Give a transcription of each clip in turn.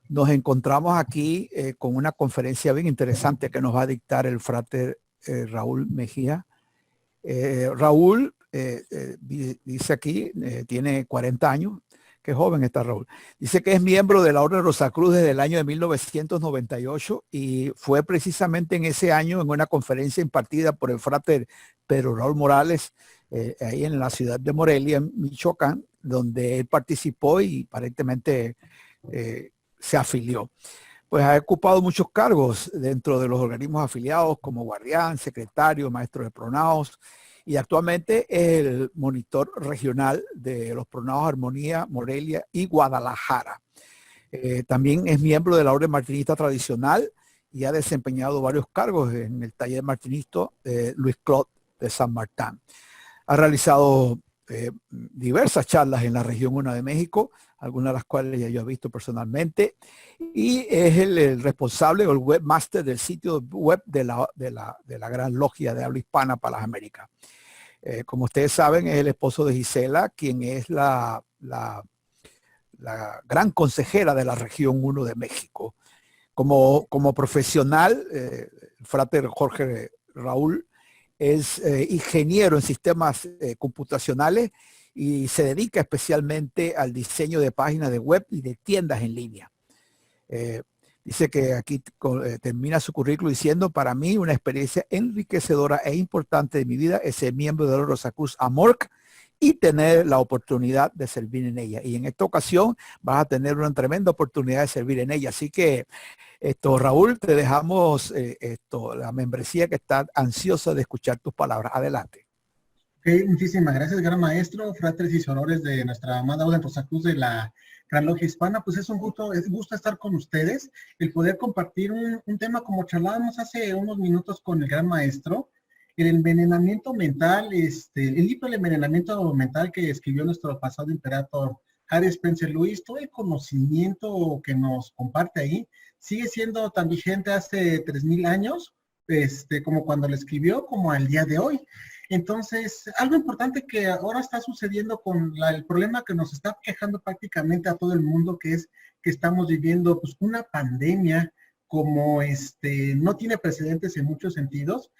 Nos encontramos aquí con una conferencia bien interesante que nos va a dictar el frater Raúl Mejía. Raúl dice aquí, tiene 40 años. Qué joven está Raúl. Dice que es miembro de la Orden de Rosacruz desde el año de 1998 y fue precisamente en ese año en una conferencia impartida por el frater Pedro Raúl Morales, ahí en la ciudad de Morelia, en Michoacán, donde él participó y aparentemente se afilió. Pues ha ocupado muchos cargos dentro de los organismos afiliados como guardián, secretario, maestro de pronaos, y actualmente es el monitor regional de los pronaos Armonía, Morelia y Guadalajara. También es miembro de la Orden Martinista Tradicional y ha desempeñado varios cargos en el taller martinista Luis Clot de San Martín. Ha realizado diversas charlas en la región 1 de México, algunas de las cuales ya yo he visto personalmente, y es el responsable o el webmaster del sitio web de la Gran Logia de Habla Hispana para las Américas. Como ustedes saben, es el esposo de Gisela, quien es la gran consejera de la región 1 de México. Como profesional, el frater Jorge Raúl es ingeniero en sistemas computacionales y se dedica especialmente al diseño de páginas de web y de tiendas en línea. Dice que aquí termina su currículo diciendo: para mí una experiencia enriquecedora e importante de mi vida es ser miembro de la Rosacruz Amorc y tener la oportunidad de servir en ella. Y en esta ocasión vas a tener una tremenda oportunidad de servir en ella. Así que Raúl, te dejamos la membresía que está ansiosa de escuchar tus palabras. Adelante. Okay, muchísimas gracias, gran maestro, fratres y sorores de nuestra amada Orden Rosacruz de la Gran Logia Hispana. Pues es un gusto estar con ustedes, el poder compartir un tema como charlábamos hace unos minutos con el gran maestro, el envenenamiento mental, el libro del envenenamiento mental que escribió nuestro pasado emperador Harry Spencer Lewis. Todo el conocimiento que nos comparte ahí sigue siendo tan vigente hace 3000 años, como cuando lo escribió, como al día de hoy. Entonces, algo importante que ahora está sucediendo con el problema que nos está quejando prácticamente a todo el mundo, que es que estamos viviendo pues una pandemia como no tiene precedentes en muchos sentidos.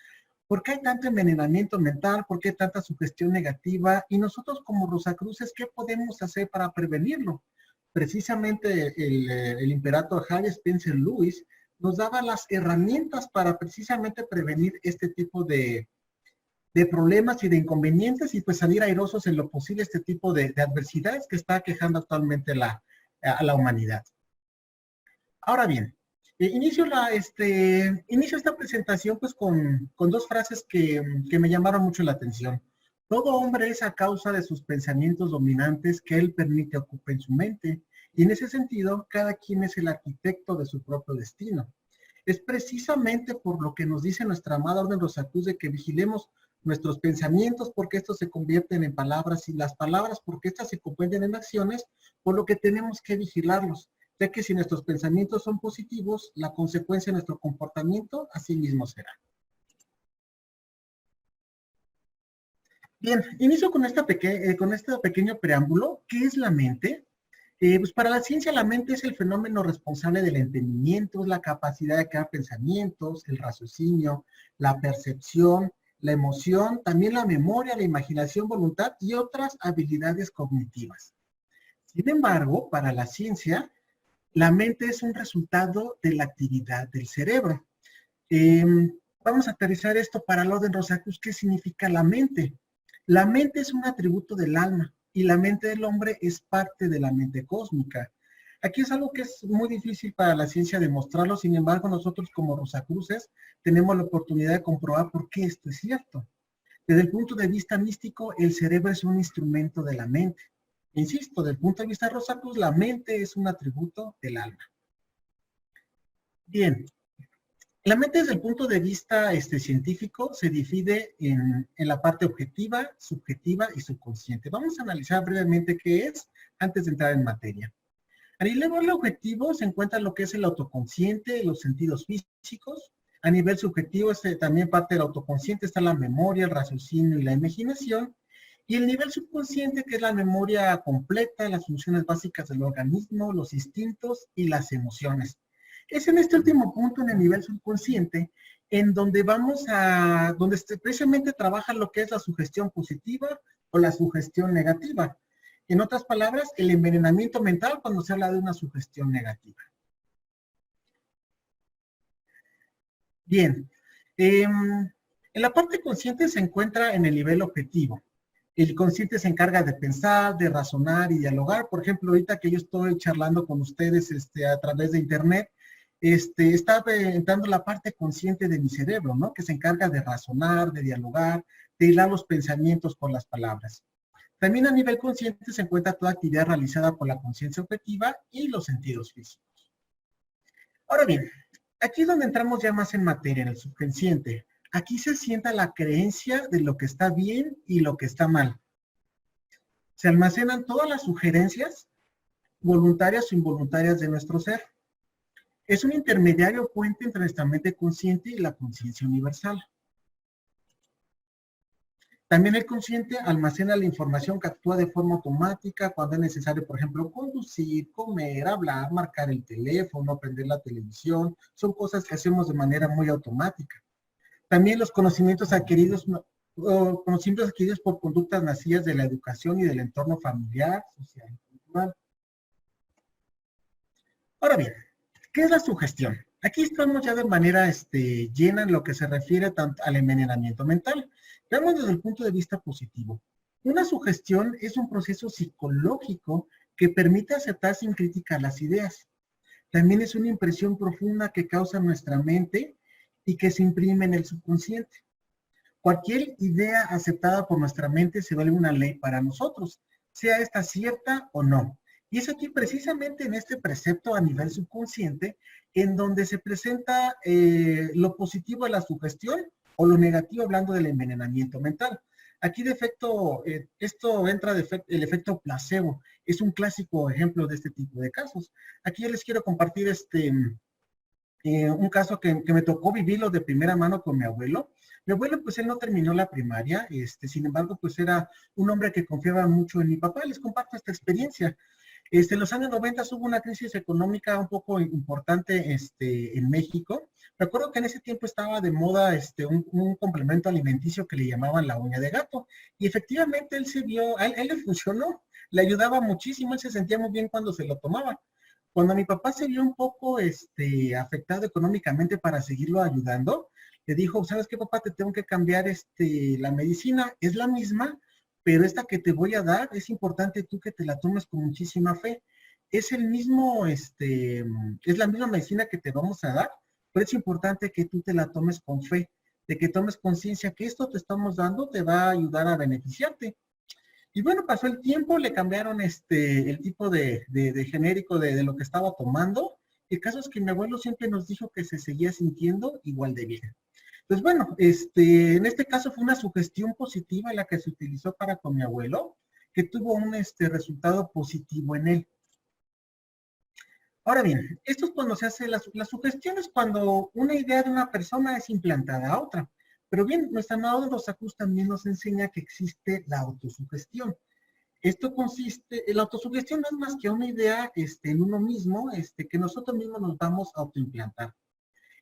¿Por qué hay tanto envenenamiento mental? ¿Por qué tanta sugestión negativa? Y nosotros como Rosacruces, ¿qué podemos hacer para prevenirlo? Precisamente el imperator Harry Spencer Lewis nos daba las herramientas para precisamente prevenir este tipo de problemas y de inconvenientes y pues salir airosos en lo posible este tipo de adversidades que está quejando actualmente a la humanidad. Ahora bien, inicio esta presentación pues con dos frases que me llamaron mucho la atención. Todo hombre es a causa de sus pensamientos dominantes que él permite ocupen su mente, y en ese sentido, cada quien es el arquitecto de su propio destino. Es precisamente por lo que nos dice nuestra amada Orden Rosacruz de que vigilemos nuestros pensamientos porque estos se convierten en palabras y las palabras porque estas se convierten en acciones, por lo que tenemos que vigilarlos, ya que si nuestros pensamientos son positivos, la consecuencia de nuestro comportamiento así mismo será. Bien, inicio con este pequeño preámbulo. ¿Qué es la mente? Pues para la ciencia la mente es el fenómeno responsable del entendimiento, es la capacidad de crear pensamientos, el raciocinio, la percepción, la emoción, también la memoria, la imaginación, voluntad y otras habilidades cognitivas. Sin embargo, para la ciencia, la mente es un resultado de la actividad del cerebro. Vamos a aterrizar esto para la Orden Rosacruz. ¿Qué significa la mente? La mente es un atributo del alma y la mente del hombre es parte de la mente cósmica. Aquí es algo que es muy difícil para la ciencia demostrarlo, sin embargo nosotros como Rosacruces tenemos la oportunidad de comprobar por qué esto es cierto. Desde el punto de vista místico, el cerebro es un instrumento de la mente. Insisto, desde el punto de vista Rosacruz, la mente es un atributo del alma. Bien, la mente desde el punto de vista científico se divide en la parte objetiva, subjetiva y subconsciente. Vamos a analizar brevemente qué es antes de entrar en materia. A nivel objetivo se encuentra lo que es el autoconsciente, los sentidos físicos. A nivel subjetivo también parte del autoconsciente está la memoria, el raciocinio y la imaginación. Y el nivel subconsciente, que es la memoria completa, las funciones básicas del organismo, los instintos y las emociones. Es en este último punto, en el nivel subconsciente, en donde donde precisamente trabaja lo que es la sugestión positiva o la sugestión negativa. En otras palabras, el envenenamiento mental cuando se habla de una sugestión negativa. Bien, en la parte consciente se encuentra en el nivel objetivo. El consciente se encarga de pensar, de razonar y dialogar. Por ejemplo, ahorita que yo estoy charlando con ustedes a través de internet, está entrando la parte consciente de mi cerebro, ¿no? Que se encarga de razonar, de dialogar, de hilar los pensamientos con las palabras. También a nivel consciente se encuentra toda actividad realizada por la conciencia objetiva y los sentidos físicos. Ahora bien, aquí es donde entramos ya más en materia, en el subconsciente. Aquí se sienta la creencia de lo que está bien y lo que está mal. Se almacenan todas las sugerencias, voluntarias o involuntarias de nuestro ser. Es un intermediario puente entre nuestra mente consciente y la conciencia universal. También el consciente almacena la información que actúa de forma automática cuando es necesario, por ejemplo, conducir, comer, hablar, marcar el teléfono, prender la televisión. Son cosas que hacemos de manera muy automática. También los conocimientos adquiridos por conductas nacidas de la educación y del entorno familiar, social y cultural. Ahora bien, ¿qué es la sugestión? Aquí estamos ya de manera llena en lo que se refiere tanto al envenenamiento mental. Veamos desde el punto de vista positivo. Una sugestión es un proceso psicológico que permite aceptar sin crítica las ideas. También es una impresión profunda que causa nuestra mente y que se imprime en el subconsciente. Cualquier idea aceptada por nuestra mente se vuelve una ley para nosotros, sea esta cierta o no. Y es aquí precisamente en este precepto a nivel subconsciente en donde se presenta lo positivo de la sugestión o lo negativo hablando del envenenamiento mental. Aquí esto entra el efecto placebo. Es un clásico ejemplo de este tipo de casos. Aquí yo les quiero compartir un caso que me tocó vivirlo de primera mano con mi abuelo. Mi abuelo, pues él no terminó la primaria, sin embargo, pues era un hombre que confiaba mucho en mi papá. Les comparto esta experiencia. En los años 90 hubo una crisis económica un poco importante en México. Me acuerdo que en ese tiempo estaba de moda un complemento alimenticio que le llamaban la uña de gato. Y efectivamente él se vio, a él le funcionó, le ayudaba muchísimo, él se sentía muy bien cuando se lo tomaba. Cuando mi papá se vio un poco afectado económicamente para seguirlo ayudando, le dijo, ¿sabes qué, papá? Te tengo que cambiar la medicina, es la misma, pero esta que te voy a dar, es importante tú que te la tomes con muchísima fe. Es es la misma medicina que te vamos a dar, pero es importante que tú te la tomes con fe, de que tomes conciencia que esto te estamos dando te va a ayudar a beneficiarte. Y bueno, pasó el tiempo, le cambiaron el tipo de genérico de lo que estaba tomando. El caso es que mi abuelo siempre nos dijo que se seguía sintiendo igual de bien. Pues bueno, en este caso fue una sugestión positiva la que se utilizó para con mi abuelo, que tuvo un resultado positivo en él. Ahora bien, esto es cuando se hace la sugestión, es cuando una idea de una persona es implantada a otra. Pero bien, nuestra amado Rosacruz también nos enseña que existe la autosugestión. Esto consiste, la autosugestión no es más que una idea en uno mismo, que nosotros mismos nos vamos a autoimplantar.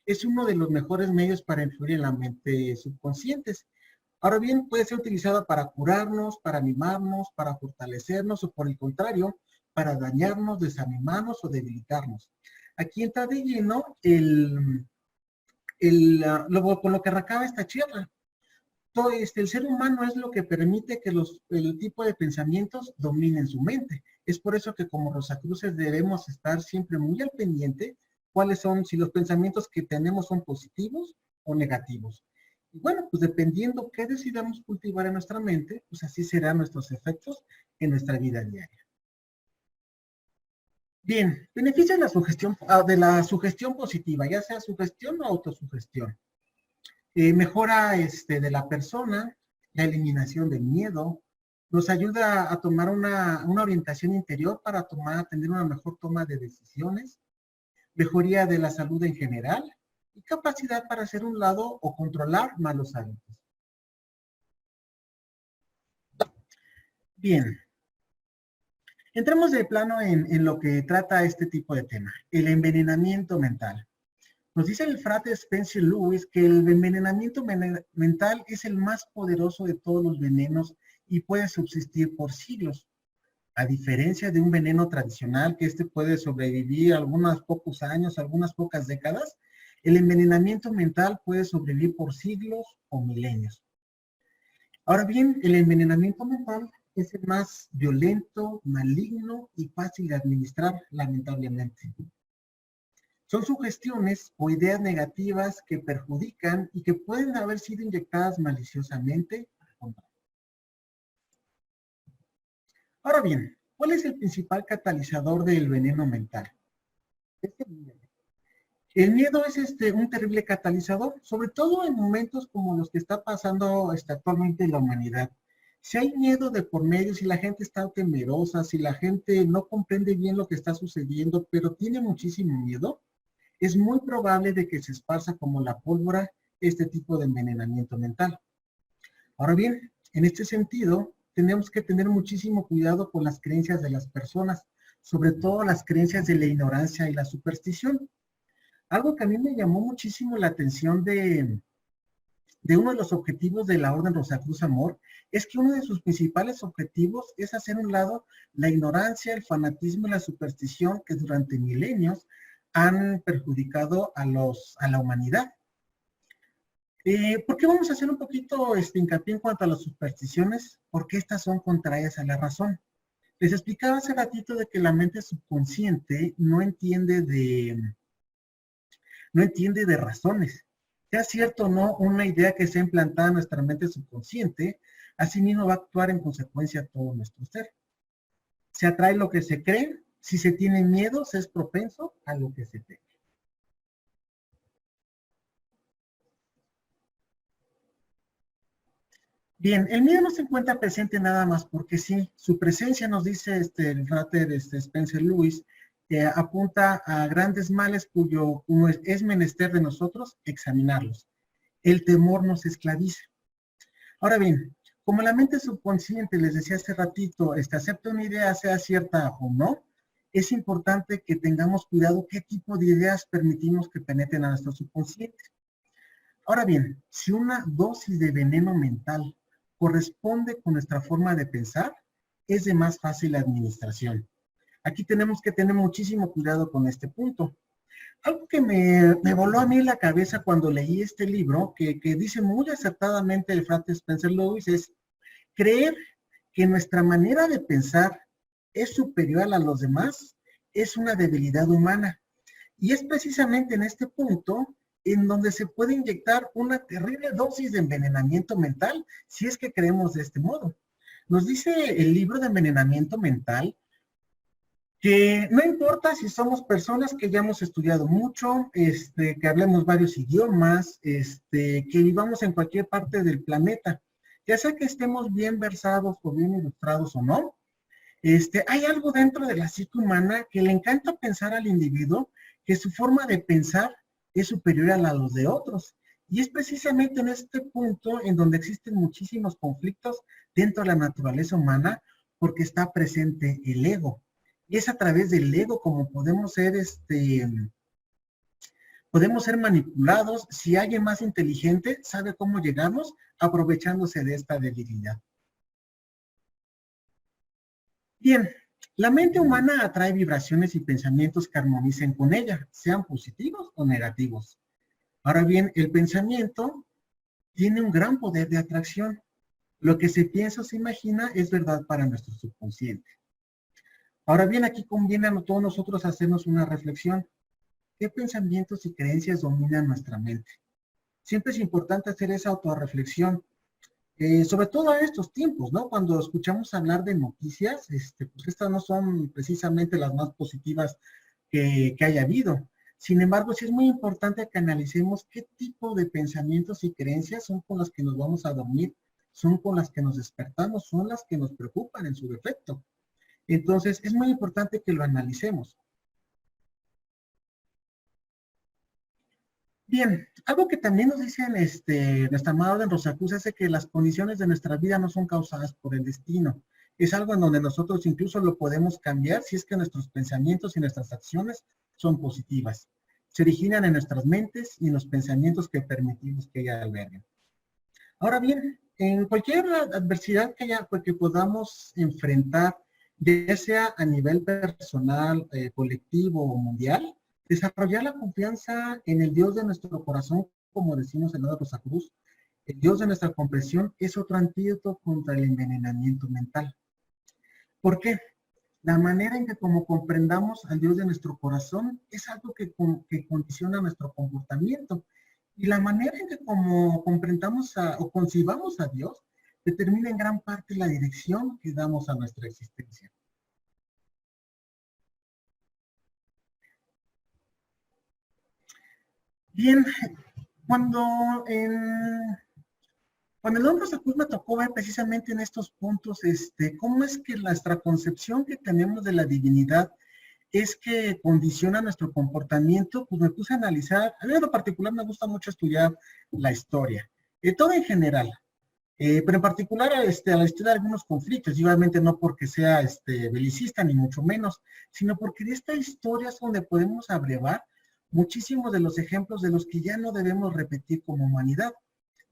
Es uno de los mejores medios para influir en la mente subconscientes. Ahora bien, puede ser utilizada para curarnos, para animarnos, para fortalecernos o por el contrario, para dañarnos, desanimarnos o debilitarnos. Aquí entra de lleno con lo que recaba esta charla. Todo el ser humano es lo que permite que el tipo de pensamientos dominen su mente. Es por eso que como Rosacruces debemos estar siempre muy al pendiente cuáles son, si los pensamientos que tenemos son positivos o negativos. Y bueno, pues dependiendo qué decidamos cultivar en nuestra mente, pues así serán nuestros efectos en nuestra vida diaria. Bien, beneficios de la sugestión positiva, ya sea sugestión o autosugestión. Mejora de la persona, la eliminación del miedo, nos ayuda a tomar una orientación interior para tener una mejor toma de decisiones, mejoría de la salud en general y capacidad para hacer un lado o controlar malos hábitos. Bien, entremos de plano en lo que trata este tipo de tema, el envenenamiento mental. Nos dice el frate Spencer Lewis que el envenenamiento mental es el más poderoso de todos los venenos y puede subsistir por siglos. A diferencia de un veneno tradicional, que este puede sobrevivir algunos pocos años, algunas pocas décadas, el envenenamiento mental puede sobrevivir por siglos o milenios. Ahora bien, el envenenamiento mental es el más violento, maligno y fácil de administrar, lamentablemente. Son sugestiones o ideas negativas que perjudican y que pueden haber sido inyectadas maliciosamente. Ahora bien, ¿cuál es el principal catalizador del veneno mental? Es el miedo. El miedo es un terrible catalizador, sobre todo en momentos como los que está pasando actualmente en la humanidad. Si hay miedo de por medio, si la gente está temerosa, si la gente no comprende bien lo que está sucediendo, pero tiene muchísimo miedo, es muy probable de que se esparza como la pólvora este tipo de envenenamiento mental. Ahora bien, en este sentido, tenemos que tener muchísimo cuidado con las creencias de las personas, sobre todo las creencias de la ignorancia y la superstición. Algo que a mí me llamó muchísimo la atención de uno de los objetivos de la Orden Rosacruz Amor, es que uno de sus principales objetivos es hacer a un lado la ignorancia, el fanatismo y la superstición que durante milenios han perjudicado a la humanidad. ¿Por qué vamos a hacer un poquito hincapié en cuanto a las supersticiones? Porque estas son contrarias a la razón. Les explicaba hace ratito de que la mente subconsciente no entiende de razones. Sea cierto o no, una idea que sea implantada en nuestra mente subconsciente, asimismo va a actuar en consecuencia a todo nuestro ser. Se atrae lo que se cree, si se tiene miedo, se es propenso a lo que se teme. Bien, el miedo no se encuentra presente nada más porque sí, su presencia, nos dice el frater Spencer Lewis, apunta a grandes males cuyo es menester de nosotros examinarlos. El temor nos esclaviza. Ahora bien, como la mente subconsciente, les decía hace ratito, acepta una idea, sea cierta o no, es importante que tengamos cuidado qué tipo de ideas permitimos que penetren a nuestro subconsciente. Ahora bien, si una dosis de veneno mental corresponde con nuestra forma de pensar, es de más fácil administración. Aquí tenemos que tener muchísimo cuidado con este punto. Algo que me voló a mí la cabeza cuando leí este libro, que dice muy acertadamente el frate Spencer Lewis, es creer que nuestra manera de pensar es superior a la de los demás, es una debilidad humana. Y es precisamente en este punto en donde se puede inyectar una terrible dosis de envenenamiento mental, si es que creemos de este modo. Nos dice el libro de envenenamiento mental que no importa si somos personas que ya hemos estudiado mucho, que hablemos varios idiomas, que vivamos en cualquier parte del planeta, ya sea que estemos bien versados o bien ilustrados o no, hay algo dentro de la psique humana que le encanta pensar al individuo que su forma de pensar es superior a la de los de otros. Y es precisamente en este punto en donde existen muchísimos conflictos dentro de la naturaleza humana porque está presente el ego. Y es a través del ego como podemos ser manipulados. Si alguien más inteligente sabe cómo llegamos, aprovechándose de esta debilidad. Bien, la mente humana atrae vibraciones y pensamientos que armonicen con ella, sean positivos o negativos. Ahora bien, el pensamiento tiene un gran poder de atracción. Lo que se piensa o se imagina es verdad para nuestro subconsciente. Ahora bien, aquí conviene a todos nosotros hacernos una reflexión. ¿Qué pensamientos y creencias dominan nuestra mente? Siempre es importante hacer esa autorreflexión, sobre todo en estos tiempos, ¿no? Cuando escuchamos hablar de noticias, pues estas no son precisamente las más positivas que haya habido. Sin embargo, sí es muy importante que analicemos qué tipo de pensamientos y creencias son con las que nos vamos a dormir, son con las que nos despertamos, son las que nos preocupan en su defecto. Entonces, es muy importante que lo analicemos. Bien, algo que también nos dicen nuestra amada Orden Rosacruz es que las condiciones de nuestra vida no son causadas por el destino. Es algo en donde nosotros incluso lo podemos cambiar si es que nuestros pensamientos y nuestras acciones son positivas. Se originan en nuestras mentes y en los pensamientos que permitimos que ella alberguen. Ahora bien, en cualquier adversidad que podamos enfrentar, ya sea a nivel personal, colectivo o mundial, desarrollar la confianza en el Dios de nuestro corazón, como decimos en la Rosa Cruz, el Dios de nuestra comprensión es otro antídoto contra el envenenamiento mental. ¿Por qué? La manera en que como comprendamos al Dios de nuestro corazón es algo que condiciona nuestro comportamiento. Y la manera en que como comprendamos o concibamos a Dios determina en gran parte la dirección que damos a nuestra existencia. Bien, cuando el Hombros de Cruz me tocó ver precisamente en estos puntos, cómo es que nuestra concepción que tenemos de la divinidad es que condiciona nuestro comportamiento, pues me puse a analizar. A mí en lo particular me gusta mucho estudiar la historia, todo en general, pero en particular a la historia de algunos conflictos, y obviamente no porque sea belicista, ni mucho menos, sino porque de esta historia es donde podemos abrevar muchísimos de los ejemplos de los que ya no debemos repetir como humanidad.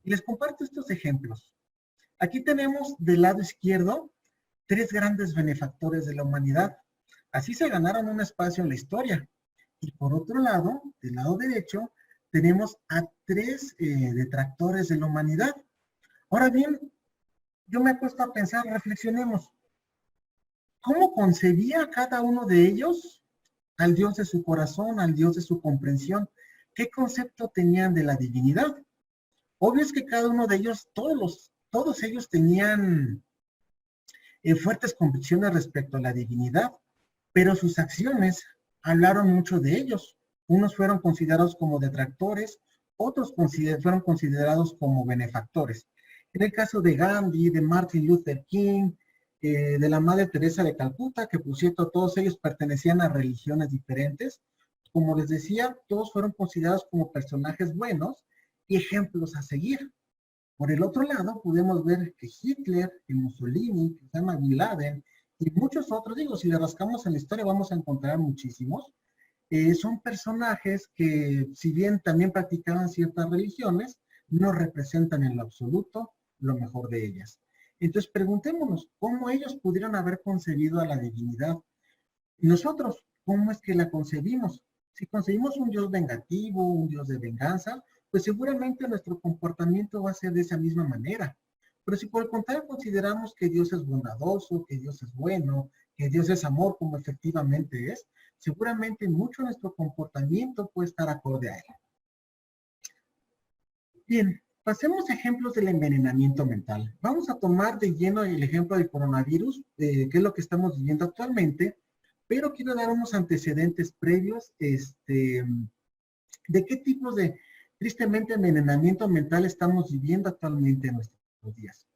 Y les comparto estos ejemplos. Aquí tenemos del lado izquierdo 3 grandes benefactores de la humanidad. Así se ganaron un espacio en la historia. Y por otro lado, del lado derecho, tenemos a 3 detractores de la humanidad. Ahora bien, yo me he puesto a pensar, reflexionemos, ¿cómo concebía cada uno de ellos al Dios de su corazón, al Dios de su comprensión? ¿Qué concepto tenían de la divinidad? Obvio es que cada uno de ellos, todos ellos tenían fuertes convicciones respecto a la divinidad, pero sus acciones hablaron mucho de ellos. Unos fueron considerados como detractores, otros fueron considerados como benefactores. En el caso de Gandhi, de Martin Luther King, de la Madre Teresa de Calcuta, que por cierto todos ellos pertenecían a religiones diferentes, como les decía, todos fueron considerados como personajes buenos y ejemplos a seguir. Por el otro lado, podemos ver que Hitler, que Mussolini, que Osama Bin Laden y muchos otros, digo, si le rascamos en la historia vamos a encontrar muchísimos, son personajes que, si bien también practicaban ciertas religiones, no representan en lo absoluto lo mejor de ellas. Entonces, preguntémonos, ¿cómo ellos pudieron haber concebido a la divinidad? Y nosotros, ¿cómo es que la concebimos? Si concebimos un Dios vengativo, un Dios de venganza, pues seguramente nuestro comportamiento va a ser de esa misma manera. Pero si por el contrario consideramos que Dios es bondadoso, que Dios es bueno, que Dios es amor como efectivamente es, seguramente mucho nuestro comportamiento puede estar acorde a él. Bien, pasemos a ejemplos del envenenamiento mental. Vamos a tomar de lleno el ejemplo del coronavirus, que es lo que estamos viviendo actualmente, pero quiero dar unos antecedentes previos de qué tipos de, tristemente, envenenamiento mental estamos viviendo actualmente en nuestros días.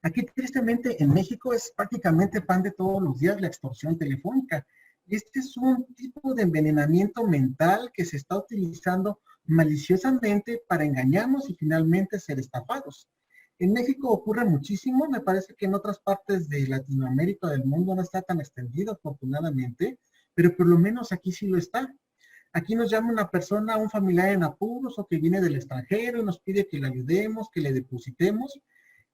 Aquí, tristemente, en México es prácticamente pan de todos los días la extorsión telefónica. Este es un tipo de envenenamiento mental que se está utilizando maliciosamente para engañarnos y finalmente ser estafados. En México ocurre muchísimo, me parece que en otras partes de Latinoamérica, del mundo, no está tan extendido, afortunadamente, pero por lo menos aquí sí lo está. Aquí nos llama una persona, un familiar en apuros o que viene del extranjero y nos pide que le ayudemos, que le depositemos.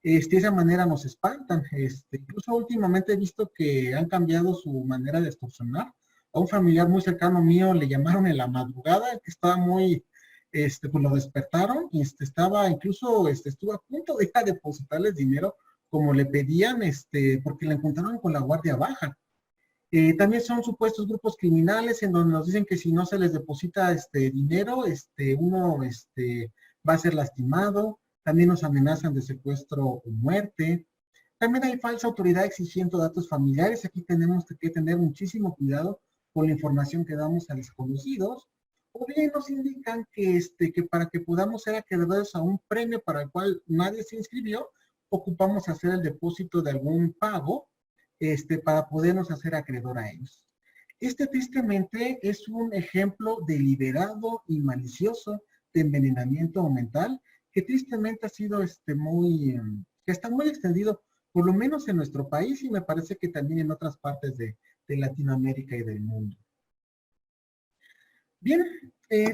De esa manera nos espantan. Incluso últimamente he visto que han cambiado su manera de extorsionar. A un familiar muy cercano mío le llamaron en la madrugada, que estaba muy, pues lo despertaron y estaba incluso, estuvo a punto de ir a depositarles dinero como le pedían, porque le encontraron con la guardia baja. También son supuestos grupos criminales en donde nos dicen que si no se les deposita dinero, uno va a ser lastimado. También nos amenazan de secuestro o muerte. También hay falsa autoridad exigiendo datos familiares. Aquí tenemos que tener muchísimo cuidado con la información que damos a desconocidos. O bien nos indican que para que podamos ser acreedores a un premio para el cual nadie se inscribió, ocupamos hacer el depósito de algún pago para podernos hacer acreedor a ellos. Tristemente es un ejemplo deliberado y malicioso de envenenamiento mental que tristemente ha sido que está muy extendido por lo menos en nuestro país y me parece que también en otras partes de Latinoamérica y del mundo. Bien,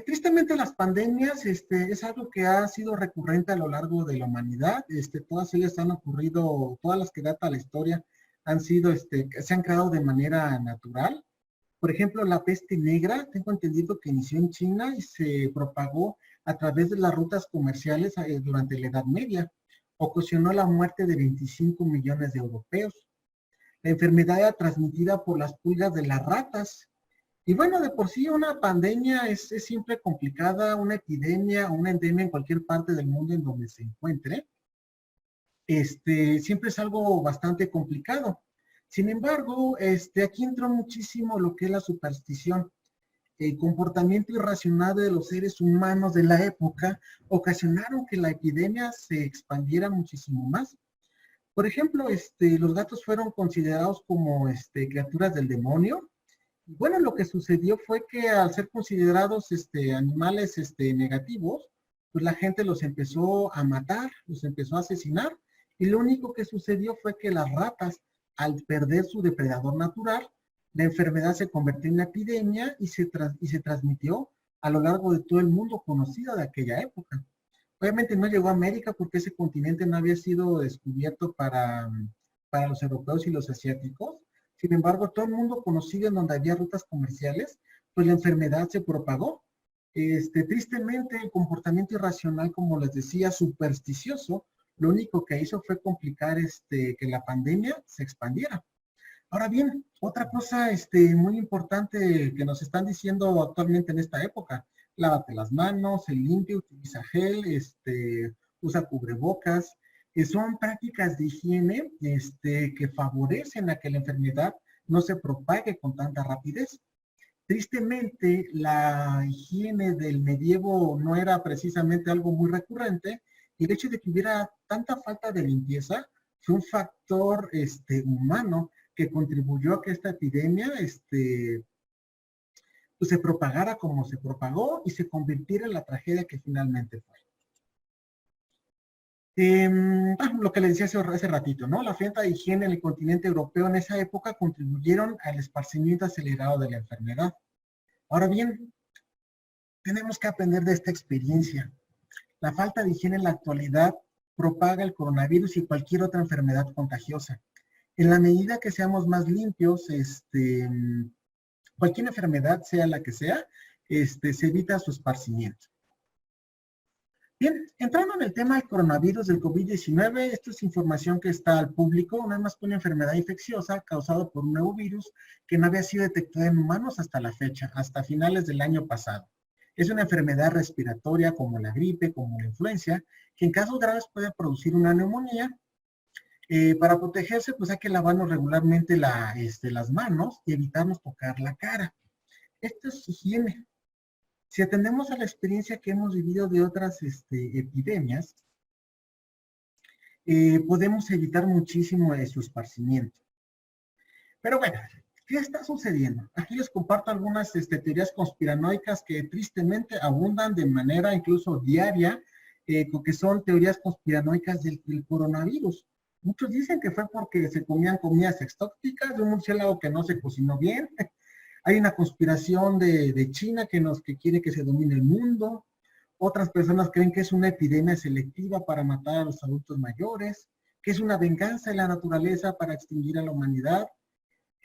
tristemente las pandemias es algo que ha sido recurrente a lo largo de la humanidad. Todas ellas han ocurrido, todas las que data la historia han sido, se han creado de manera natural. Por ejemplo, la peste negra, tengo entendido que inició en China y se propagó a través de las rutas comerciales durante la Edad Media. Ocasionó la muerte de 25 millones de europeos. La enfermedad era transmitida por las pulgas de las ratas. Y bueno, de por sí una pandemia es siempre complicada, una epidemia, una endemia en cualquier parte del mundo en donde se encuentre. Siempre es algo bastante complicado. Sin embargo, aquí entró muchísimo lo que es la superstición. El comportamiento irracional de los seres humanos de la época ocasionaron que la epidemia se expandiera muchísimo más. Por ejemplo, los gatos fueron considerados como criaturas del demonio. Y bueno, lo que sucedió fue que al ser considerados animales negativos, pues la gente los empezó a matar, los empezó a asesinar. Y lo único que sucedió fue que las ratas, al perder su depredador natural, la enfermedad se convirtió en una epidemia y se transmitió a lo largo de todo el mundo conocido de aquella época. Obviamente no llegó a América porque ese continente no había sido descubierto para los europeos y los asiáticos. Sin embargo, todo el mundo conocido en donde había rutas comerciales, pues la enfermedad se propagó. Tristemente, el comportamiento irracional, como les decía, supersticioso, lo único que hizo fue complicar que la pandemia se expandiera. Ahora bien, otra cosa muy importante que nos están diciendo actualmente en esta época, lávate las manos, se limpia, utiliza gel, usa cubrebocas, que son prácticas de higiene que favorecen a que la enfermedad no se propague con tanta rapidez. Tristemente, la higiene del medievo no era precisamente algo muy recurrente y el hecho de que hubiera tanta falta de limpieza fue un factor humano que contribuyó a que esta epidemia pues se propagara como se propagó y se convirtiera en la tragedia que finalmente fue. Lo que les decía hace ratito, ¿no? La falta de higiene en el continente europeo en esa época contribuyeron al esparcimiento acelerado de la enfermedad. Ahora bien, tenemos que aprender de esta experiencia. La falta de higiene en la actualidad propaga el coronavirus y cualquier otra enfermedad contagiosa. En la medida que seamos más limpios, cualquier enfermedad, sea la que sea, se evita su esparcimiento. Bien, entrando en el tema del coronavirus del COVID-19, esto es información que está al público, nada más que una enfermedad infecciosa causada por un nuevo virus que no había sido detectada en humanos hasta la fecha, hasta finales del año pasado. Es una enfermedad respiratoria como la gripe, como la influenza, que en casos graves puede producir una neumonía. Para protegerse, pues hay que lavarnos regularmente las manos y evitarnos tocar la cara. Esto es higiene. Si atendemos a la experiencia que hemos vivido de otras epidemias, podemos evitar muchísimo su esparcimiento. Pero bueno, ¿qué está sucediendo? Aquí les comparto algunas teorías conspiranoicas que tristemente abundan de manera incluso diaria, que son teorías conspiranoicas del coronavirus. Muchos dicen que fue porque se comían comidas exóticas de un murciélago que no se cocinó bien. Hay una conspiración de China que quiere que se domine el mundo. Otras personas creen que es una epidemia selectiva para matar a los adultos mayores, que es una venganza de la naturaleza para extinguir a la humanidad.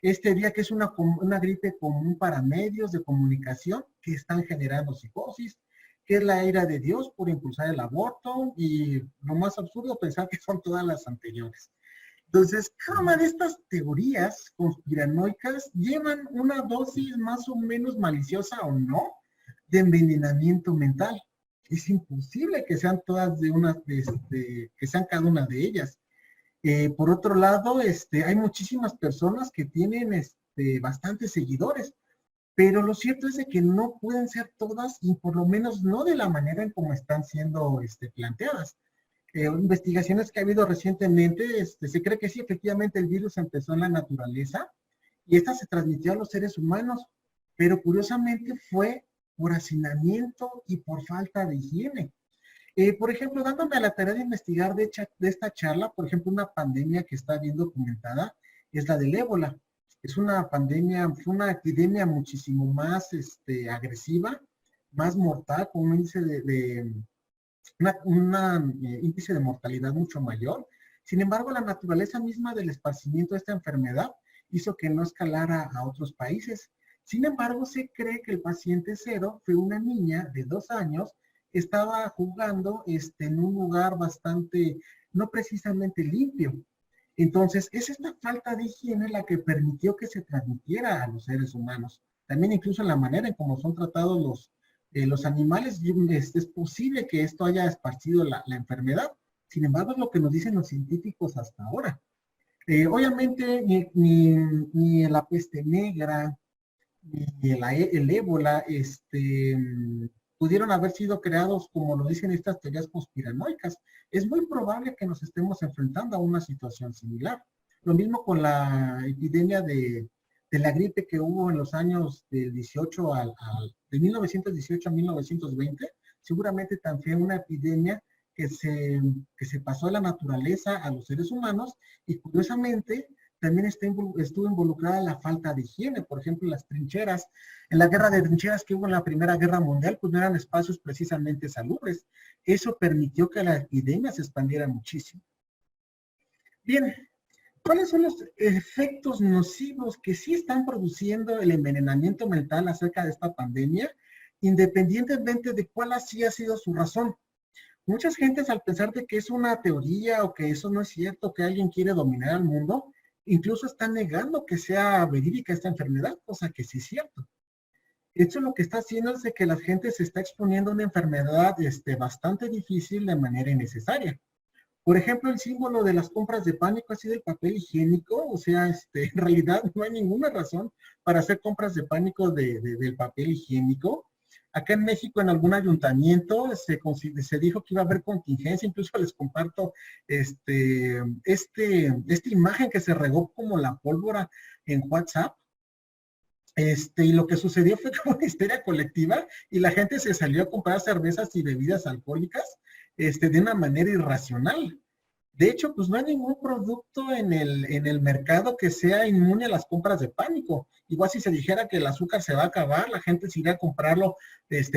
Día que es una gripe común para medios de comunicación que están generando psicosis, que es la ira de Dios por impulsar el aborto y lo más absurdo pensar que son todas las anteriores. Entonces, cada una de estas teorías conspiranoicas llevan una dosis más o menos maliciosa o no de envenenamiento mental. Es imposible que sean todas que sean cada una de ellas. Por otro lado, hay muchísimas personas que tienen bastantes seguidores, pero lo cierto es de que no pueden ser todas y por lo menos no de la manera en como están siendo planteadas. Investigaciones que ha habido recientemente, se cree que sí, efectivamente el virus empezó en la naturaleza y esta se transmitió a los seres humanos, pero curiosamente fue por hacinamiento y por falta de higiene. Por ejemplo, dándome a la tarea de investigar de esta charla, por ejemplo, una pandemia que está bien documentada es la del ébola. Es una pandemia, fue una epidemia muchísimo más agresiva, más mortal, con un índice índice de mortalidad mucho mayor. Sin embargo, la naturaleza misma del esparcimiento de esta enfermedad hizo que no escalara a otros países. Sin embargo, se cree que el paciente cero fue una niña de 2 años que estaba jugando en un lugar bastante, no precisamente limpio. Entonces, es esta falta de higiene la que permitió que se transmitiera a los seres humanos. También incluso la manera en cómo son tratados los animales, es posible que esto haya esparcido la enfermedad. Sin embargo, es lo que nos dicen los científicos hasta ahora. Obviamente, ni la peste negra, ni el ébola, pudieron haber sido creados como lo dicen estas teorías conspiranoicas. Es muy probable que nos estemos enfrentando a una situación similar. Lo mismo con la epidemia de la gripe que hubo en los años del 18 de 1918 a 1920, seguramente también una epidemia que se pasó de la naturaleza a los seres humanos y curiosamente también estuvo involucrada la falta de higiene. Por ejemplo, las trincheras, en la guerra de trincheras que hubo en la Primera Guerra Mundial, pues no eran espacios precisamente salubres. Eso permitió que la epidemia se expandiera muchísimo. Bien, ¿cuáles son los efectos nocivos que sí están produciendo el envenenamiento mental acerca de esta pandemia, independientemente de cuál así ha sido su razón? Muchas gentes al pensar de que es una teoría o que eso no es cierto, que alguien quiere dominar al mundo, incluso están negando que sea verídica esta enfermedad, cosa que sí es cierto. Esto lo que está haciendo es de que la gente se está exponiendo a una enfermedad bastante difícil de manera innecesaria. Por ejemplo, el símbolo de las compras de pánico ha sido el papel higiénico, o sea, en realidad no hay ninguna razón para hacer compras de pánico del papel higiénico. Acá en México, en algún ayuntamiento, se dijo que iba a haber contingencia, incluso les comparto esta imagen que se regó como la pólvora en WhatsApp. Y lo que sucedió fue como una histeria colectiva y la gente se salió a comprar cervezas y bebidas alcohólicas de una manera irracional. De hecho, pues no hay ningún producto en el mercado que sea inmune a las compras de pánico. Igual si se dijera que el azúcar se va a acabar, la gente se irá a comprarlo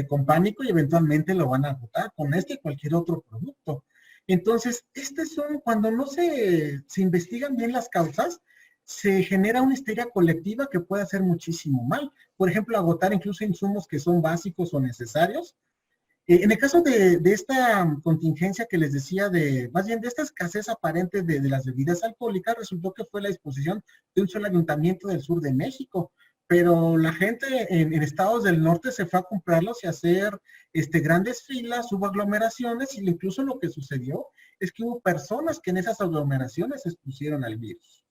con pánico y eventualmente lo van a agotar con y cualquier otro producto. Entonces, cuando no se investigan bien las causas, se genera una histeria colectiva que puede hacer muchísimo mal. Por ejemplo, agotar incluso insumos que son básicos o necesarios. En el caso de esta contingencia que les decía, más bien de esta escasez aparente de las bebidas alcohólicas, resultó que fue la disposición de un solo ayuntamiento del sur de México, pero la gente en estados del norte se fue a comprarlos y a hacer grandes filas, hubo aglomeraciones y incluso lo que sucedió es que hubo personas que en esas aglomeraciones se expusieron al virus.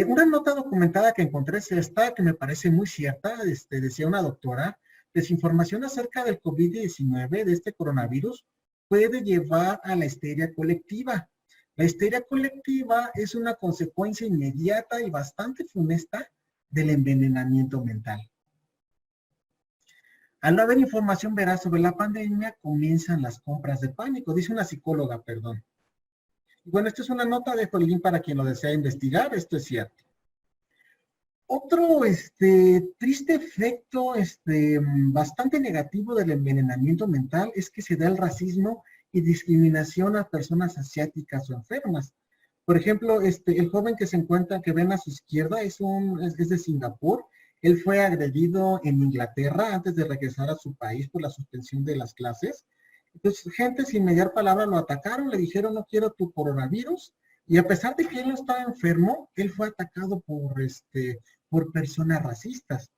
Una nota documentada que encontré es esta, que me parece muy cierta, decía una doctora: desinformación acerca del COVID-19, de este coronavirus, puede llevar a la histeria colectiva. La histeria colectiva es una consecuencia inmediata y bastante funesta del envenenamiento mental. Al no haber información veraz sobre la pandemia, comienzan las compras de pánico, dice una psicóloga, perdón. Bueno, esta es una nota de link para quien lo desea investigar, esto es cierto. Otro triste efecto bastante negativo del envenenamiento mental es que se da el racismo y discriminación a personas asiáticas o enfermas. Por ejemplo, el joven que se encuentra, que ven a su izquierda, es de Singapur. Él fue agredido en Inglaterra antes de regresar a su país por la suspensión de las clases. Entonces, gente sin mediar palabra lo atacaron, le dijeron: no quiero tu coronavirus. Y a pesar de que él no estaba enfermo, él fue atacado por personas racistas.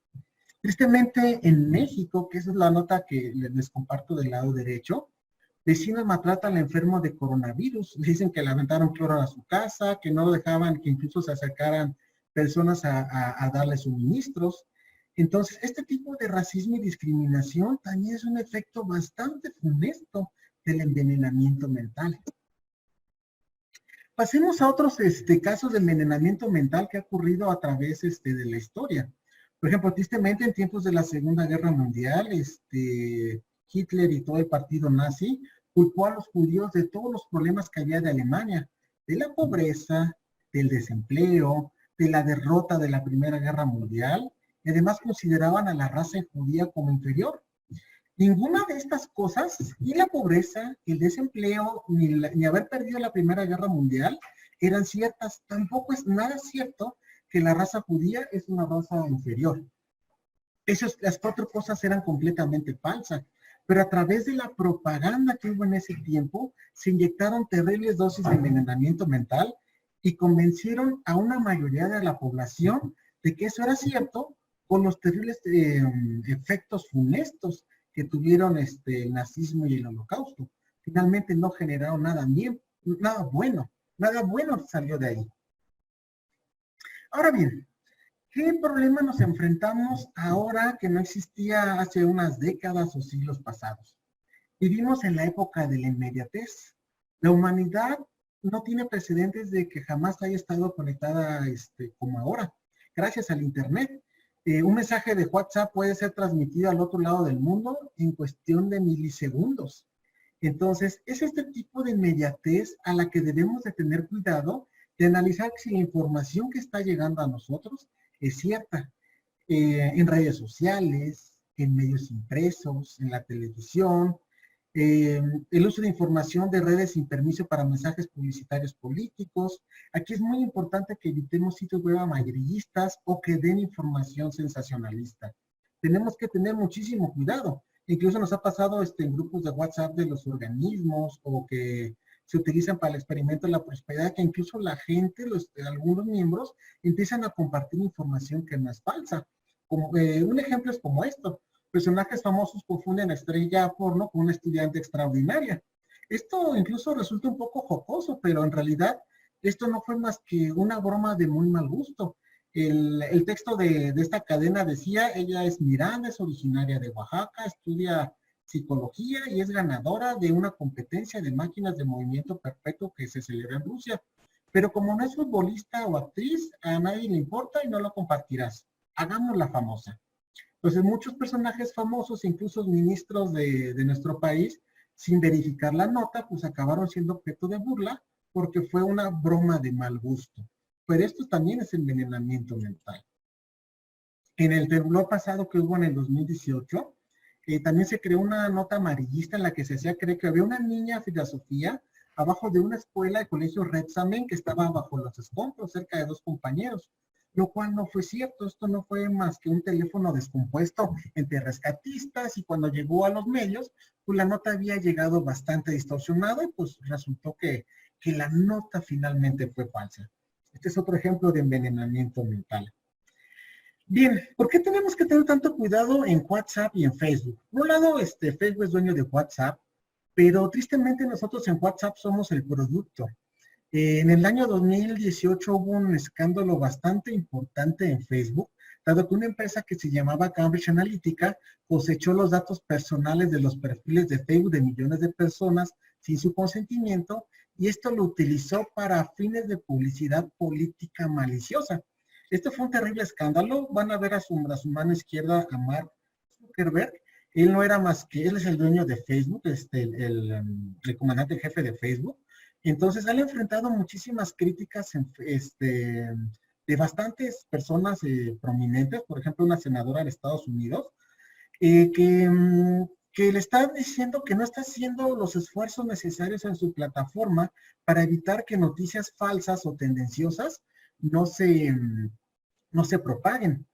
Tristemente, en México, que esa es la nota que les comparto del lado derecho, vecinos maltratan al enfermo de coronavirus. Le dicen que le aventaron cloro a su casa, que no dejaban que incluso se acercaran personas a darle suministros. Entonces, este tipo de racismo y discriminación también es un efecto bastante funesto del envenenamiento mental. Pasemos a otros casos de envenenamiento mental que ha ocurrido a través de la historia. Por ejemplo, tristemente en tiempos de la Segunda Guerra Mundial, Hitler y todo el partido nazi culpó a los judíos de todos los problemas que había de Alemania, de la pobreza, del desempleo, de la derrota de la Primera Guerra Mundial, y además consideraban a la raza judía como inferior. Ninguna de estas cosas, ni la pobreza, el desempleo, ni haber perdido la Primera Guerra Mundial, eran ciertas. Tampoco es nada cierto que la raza judía es una raza inferior. Las cuatro cosas eran completamente falsas, pero a través de la propaganda que hubo en ese tiempo, se inyectaron terribles dosis de envenenamiento mental y convencieron a una mayoría de la población de que eso era cierto, con los terribles efectos funestos que tuvieron el nazismo y el holocausto. Finalmente no generaron nada bueno salió de ahí. Ahora bien, ¿qué problema nos enfrentamos ahora que no existía hace unas décadas o siglos pasados? Vivimos en la época de la inmediatez. La humanidad no tiene precedentes de que jamás haya estado conectada como ahora, gracias al Internet. Un mensaje de WhatsApp puede ser transmitido al otro lado del mundo en cuestión de milisegundos. Entonces, es este tipo de inmediatez a la que debemos de tener cuidado de analizar si la información que está llegando a nosotros es cierta. En redes sociales, en medios impresos, en la televisión, el uso de información de redes sin permiso para mensajes publicitarios políticos. Aquí es muy importante que evitemos sitios web amarillistas o que den información sensacionalista. Tenemos que tener muchísimo cuidado. Incluso nos ha pasado en grupos de WhatsApp de los organismos o que se utilizan para el experimento de la prosperidad, que incluso la gente, algunos miembros, empiezan a compartir información que no es falsa. Un ejemplo es como esto. Personajes famosos confunden a estrella porno con una estudiante extraordinaria. Esto incluso resulta un poco jocoso, pero en realidad esto no fue más que una broma de muy mal gusto. El texto de esta cadena decía: ella es Miranda, es originaria de Oaxaca, estudia psicología y es ganadora de una competencia de máquinas de movimiento perpetuo que se celebra en Rusia. Pero como no es futbolista o actriz, a nadie le importa y no lo compartirás. Hagámosla famosa. Entonces, muchos personajes famosos, incluso ministros de nuestro país, sin verificar la nota, pues acabaron siendo objeto de burla porque fue una broma de mal gusto. Pero esto también es envenenamiento mental. En el temblor pasado que hubo en el 2018, también se creó una nota amarillista en la que se hacía creer que había una niña, Frida Sofía, abajo de una escuela de colegio Retsamen que estaba bajo los escombros, cerca de 2 compañeros. Lo cual no fue cierto. Esto no fue más que un teléfono descompuesto entre rescatistas, y cuando llegó a los medios, pues la nota había llegado bastante distorsionada y pues resultó que la nota finalmente fue falsa. Este es otro ejemplo de envenenamiento mental. Bien, ¿por qué tenemos que tener tanto cuidado en WhatsApp y en Facebook? Por un lado, Facebook es dueño de WhatsApp, pero tristemente nosotros en WhatsApp somos el producto. En el año 2018 hubo un escándalo bastante importante en Facebook, dado que una empresa que se llamaba Cambridge Analytica cosechó los datos personales de los perfiles de Facebook de millones de personas sin su consentimiento, y esto lo utilizó para fines de publicidad política maliciosa. Esto fue un terrible escándalo. Van a ver a su mano izquierda a Mark Zuckerberg. Él no era más que, él es el dueño de Facebook, el comandante en jefe de Facebook. Entonces, han enfrentado muchísimas críticas de bastantes personas prominentes, por ejemplo, una senadora de Estados Unidos, que le está diciendo que no está haciendo los esfuerzos necesarios en su plataforma para evitar que noticias falsas o tendenciosas no se propaguen.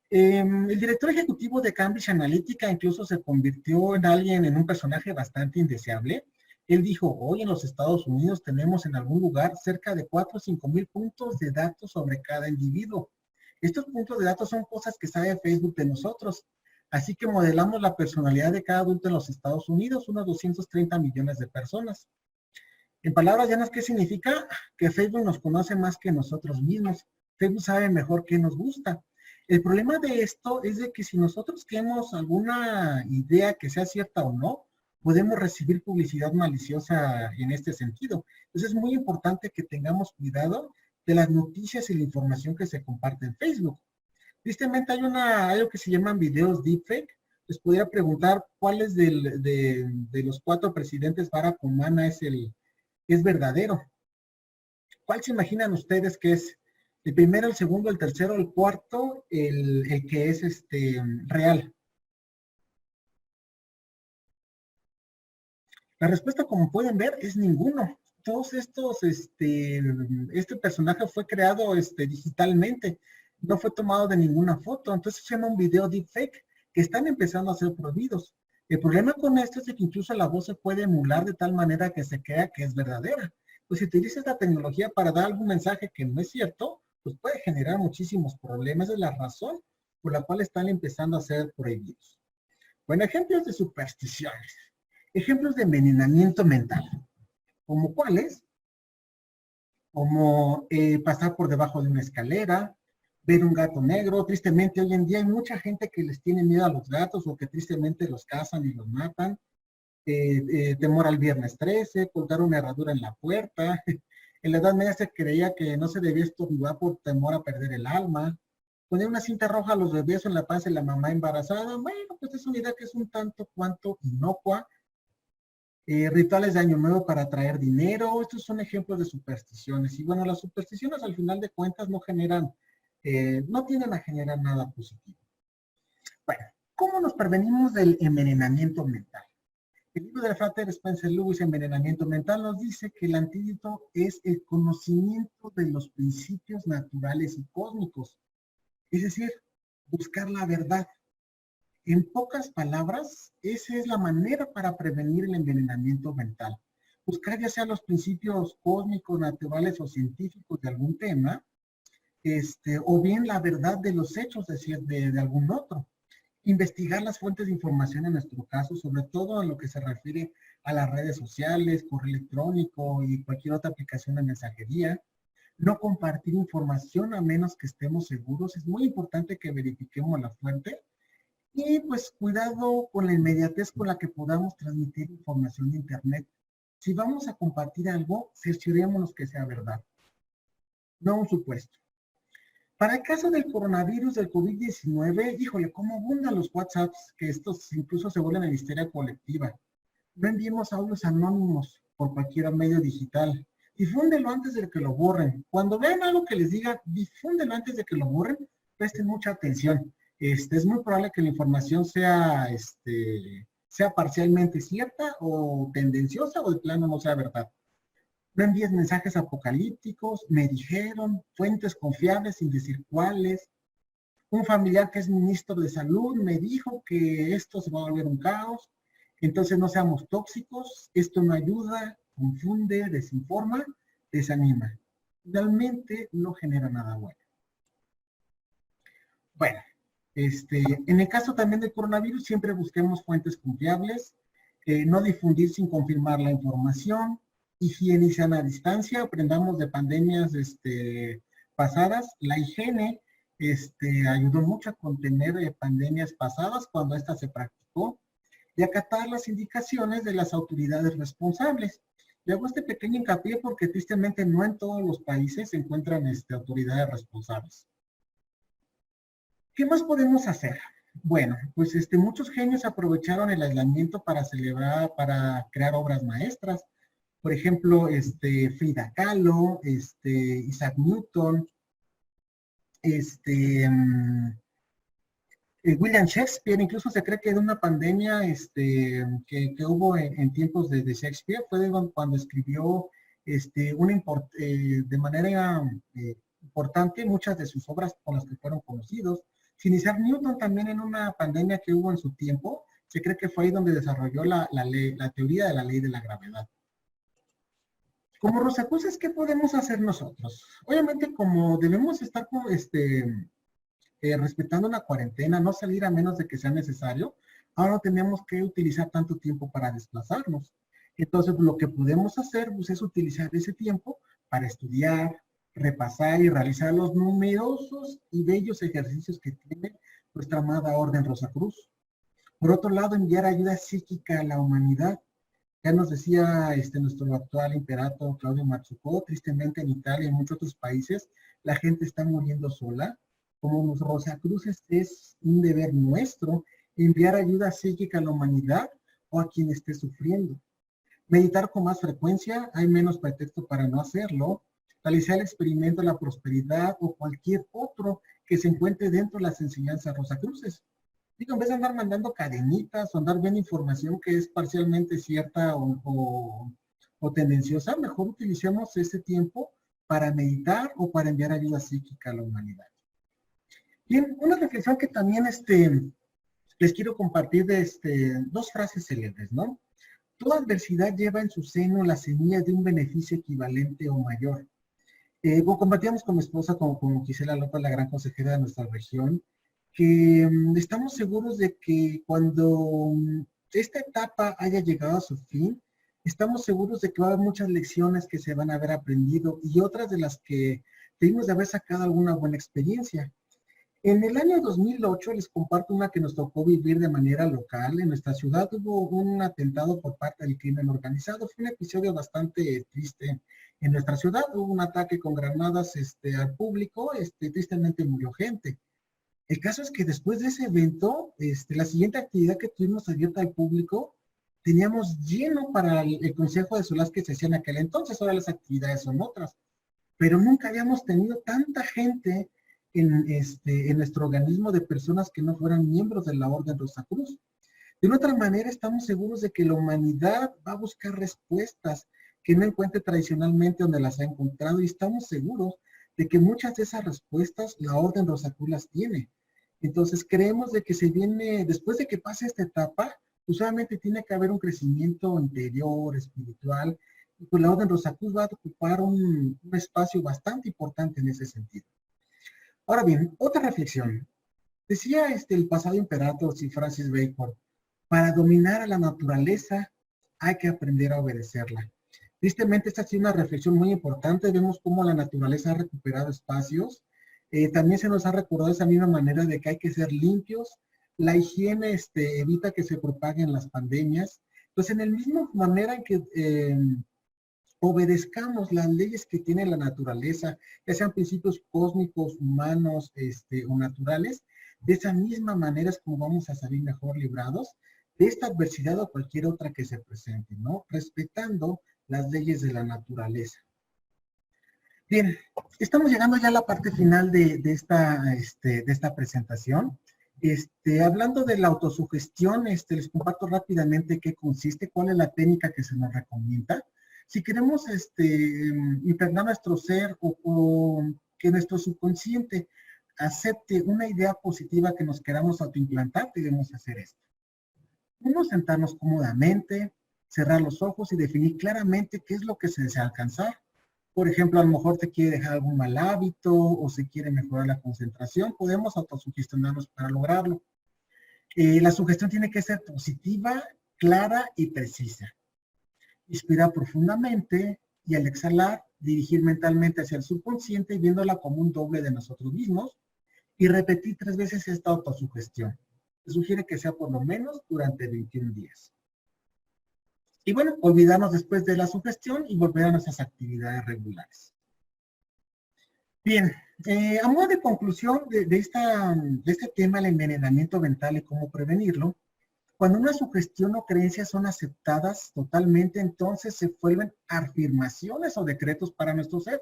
El director ejecutivo de Cambridge Analytica incluso se convirtió en un personaje bastante indeseable. Él dijo: hoy en los Estados Unidos tenemos en algún lugar cerca de 4 o 5 mil puntos de datos sobre cada individuo. Estos puntos de datos son cosas que sabe Facebook de nosotros. Así que modelamos la personalidad de cada adulto en los Estados Unidos, unos 230 millones de personas. En palabras llanas, ¿qué significa? Que Facebook nos conoce más que nosotros mismos. Facebook sabe mejor qué nos gusta. El problema de esto es de que si nosotros queremos alguna idea que sea cierta o no, podemos recibir publicidad maliciosa en este sentido. Entonces es muy importante que tengamos cuidado de las noticias y la información que se comparte en Facebook. Tristemente hay algo que se llaman videos deepfake, les pudiera preguntar cuáles de los 4 presidentes Barack Obama es verdadero. ¿Cuál se imaginan ustedes que es el primero, el segundo, el tercero, el cuarto, el que es real? La respuesta, como pueden ver, es ninguno. Todos estos, este personaje fue creado digitalmente, no fue tomado de ninguna foto, entonces se llama un video deepfake, que están empezando a ser prohibidos. El problema con esto es que incluso la voz se puede emular de tal manera que se crea que es verdadera. Pues si utiliza esta tecnología para dar algún mensaje que no es cierto, pues puede generar muchísimos problemas. Esa es la razón por la cual están empezando a ser prohibidos. Bueno, ejemplos de supersticiones. Ejemplos de envenenamiento mental. ¿Como cuáles? Como pasar por debajo de una escalera, ver un gato negro. Tristemente, hoy en día hay mucha gente que les tiene miedo a los gatos o que tristemente los cazan y los matan. Temor al viernes 13, colgar una herradura en la puerta. En la Edad Media se creía que no se debía estornudar por temor a perder el alma. Poner una cinta roja a los bebés en la panza de la mamá embarazada. Bueno, pues es una idea que es un tanto cuanto inocua. Rituales de Año Nuevo para atraer dinero. Estos son ejemplos de supersticiones. Y bueno, las supersticiones al final de cuentas no generan, no tienden a generar nada positivo. Bueno, ¿cómo nos prevenimos del envenenamiento mental? El libro del frater Spencer Lewis, Envenenamiento Mental, nos dice que el antídoto es el conocimiento de los principios naturales y cósmicos. Es decir, buscar la verdad. En pocas palabras, esa es la manera para prevenir el envenenamiento mental. Buscar ya sea los principios cósmicos, naturales o científicos de algún tema, o bien la verdad de los hechos de algún otro. Investigar las fuentes de información en nuestro caso, sobre todo en lo que se refiere a las redes sociales, correo electrónico y cualquier otra aplicación de mensajería. No compartir información a menos que estemos seguros. Es muy importante que verifiquemos la fuente. Y pues cuidado con la inmediatez con la que podamos transmitir información de Internet. Si vamos a compartir algo, cerciorémonos que sea verdad, no un supuesto. Para el caso del coronavirus, del COVID-19, híjole, cómo abundan los WhatsApps, que estos incluso se vuelven en histeria colectiva. No enviemos audios anónimos por cualquier medio digital. Difúndelo antes de que lo borren. Cuando vean algo que les diga, difúndelo antes de que lo borren, presten mucha atención. Es muy probable que la información sea parcialmente cierta o tendenciosa o de plano no sea verdad. No envíes mensajes apocalípticos, me dijeron, fuentes confiables sin decir cuáles. Un familiar que es ministro de salud me dijo que esto se va a volver un caos. Entonces no seamos tóxicos, esto no ayuda, confunde, desinforma, desanima. Realmente no genera nada bueno. Bueno, en el caso también del coronavirus, siempre busquemos fuentes confiables, no difundir sin confirmar la información, higiene a distancia, aprendamos de pandemias pasadas. La higiene ayudó mucho a contener pandemias pasadas cuando esta se practicó y acatar las indicaciones de las autoridades responsables. Le hago este pequeño hincapié porque tristemente no en todos los países se encuentran autoridades responsables. ¿Qué más podemos hacer? Bueno, pues muchos genios aprovecharon el aislamiento para celebrar, para crear obras maestras. Por ejemplo, Frida Kahlo, Isaac Newton, William Shakespeare. Incluso se cree que de una pandemia que hubo en tiempos de Shakespeare fue cuando escribió de manera importante muchas de sus obras con las que fueron conocidos. Sin Isaac Newton también en una pandemia que hubo en su tiempo, se cree que fue ahí donde desarrolló la teoría de la ley de la gravedad. Como Rosacruces, ¿qué podemos hacer nosotros? Obviamente, como debemos estar respetando una cuarentena, no salir a menos de que sea necesario, ahora no tenemos que utilizar tanto tiempo para desplazarnos. Entonces, lo que podemos hacer pues, es utilizar ese tiempo para estudiar, repasar y realizar los numerosos y bellos ejercicios que tiene nuestra amada Orden Rosacruz. Por otro lado, enviar ayuda psíquica a la humanidad. Ya nos decía nuestro actual imperator Claudio Machucó, tristemente en Italia y en muchos otros países, la gente está muriendo sola. Como los Rosacruces es un deber nuestro enviar ayuda psíquica a la humanidad o a quien esté sufriendo. Meditar con más frecuencia, hay menos pretexto para no hacerlo. Realizar el experimento de la prosperidad o cualquier otro que se encuentre dentro de las enseñanzas Rosacruces. Digo, en vez de andar mandando cadenitas o andar viendo información que es parcialmente cierta o tendenciosa, mejor utilicemos ese tiempo para meditar o para enviar ayuda psíquica a la humanidad. Bien, una reflexión que también les quiero compartir de dos frases célebres, ¿no? Toda adversidad lleva en su seno la semilla de un beneficio equivalente o mayor. Compartíamos con mi esposa, como Gisela López, la gran consejera de nuestra región, que estamos seguros de que cuando esta etapa haya llegado a su fin, estamos seguros de que va a haber muchas lecciones que se van a haber aprendido y otras de las que debimos de haber sacado alguna buena experiencia. En el año 2008 les comparto una que nos tocó vivir de manera local. En nuestra ciudad hubo un atentado por parte del crimen organizado. Fue un episodio bastante triste en nuestra ciudad. Hubo un ataque con granadas al público. Tristemente murió gente. El caso es que después de ese evento, la siguiente actividad que tuvimos abierta al público, teníamos lleno para el Consejo de Solaz que se hacía en aquel entonces. Ahora las actividades son otras. Pero nunca habíamos tenido tanta gente en nuestro organismo de personas que no fueran miembros de la Orden Rosacruz. De una otra manera, estamos seguros de que la humanidad va a buscar respuestas que no encuentre tradicionalmente donde las ha encontrado y estamos seguros de que muchas de esas respuestas la Orden Rosacruz las tiene. Entonces creemos de que se viene, después de que pase esta etapa, pues obviamente tiene que haber un crecimiento interior, espiritual, y pues la Orden Rosacruz va a ocupar un espacio bastante importante en ese sentido. Ahora bien, otra reflexión. Decía el pasado imperator Sir Francis Bacon, para dominar a la naturaleza hay que aprender a obedecerla. Tristemente, esta ha sido una reflexión muy importante. Vemos cómo la naturaleza ha recuperado espacios. También se nos ha recordado esa misma manera de que hay que ser limpios. La higiene evita que se propaguen las pandemias. Entonces, en la misma manera en que obedezcamos las leyes que tiene la naturaleza, ya sean principios cósmicos, humanos o naturales, de esa misma manera es como vamos a salir mejor librados de esta adversidad o cualquier otra que se presente, ¿no? Respetando las leyes de la naturaleza. Bien, estamos llegando ya a la parte final de esta presentación. Hablando de la autosugestión, les comparto rápidamente qué consiste, cuál es la técnica que se nos recomienda. Si queremos impregnar nuestro ser o que nuestro subconsciente acepte una idea positiva que nos queramos autoimplantar, debemos hacer esto. Uno, sentarnos cómodamente, cerrar los ojos y definir claramente qué es lo que se desea alcanzar. Por ejemplo, a lo mejor te quiere dejar algún mal hábito o se quiere mejorar la concentración. Podemos autosugestionarnos para lograrlo. La sugestión tiene que ser positiva, clara y precisa. Inspirar profundamente y al exhalar, dirigir mentalmente hacia el subconsciente viéndola como un doble de nosotros mismos y repetir 3 veces esta autosugestión. Se sugiere que sea por lo menos durante 21 días. Y bueno, olvidarnos después de la sugestión y volver a nuestras actividades regulares. Bien, a modo de conclusión de este tema, el envenenamiento mental y cómo prevenirlo, cuando una sugestión o creencias son aceptadas totalmente, entonces se vuelven afirmaciones o decretos para nuestro ser,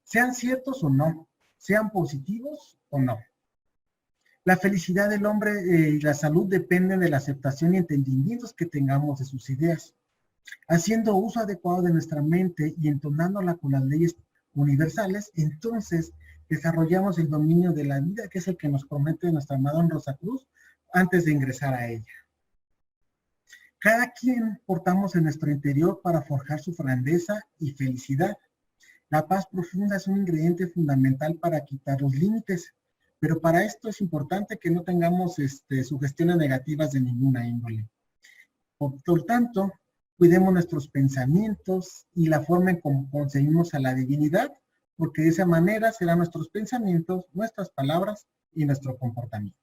sean ciertos o no, sean positivos o no. La felicidad del hombre y la salud dependen de la aceptación y entendimientos que tengamos de sus ideas. Haciendo uso adecuado de nuestra mente y entonándola con las leyes universales, entonces desarrollamos el dominio de la vida, que es el que nos promete nuestra amada Rosacruz antes de ingresar a ella. Cada quien portamos en nuestro interior para forjar su grandeza y felicidad. La paz profunda es un ingrediente fundamental para quitar los límites, pero para esto es importante que no tengamos sugestiones negativas de ninguna índole. Por lo tanto, cuidemos nuestros pensamientos y la forma en cómo conseguimos a la divinidad, porque de esa manera serán nuestros pensamientos, nuestras palabras y nuestro comportamiento.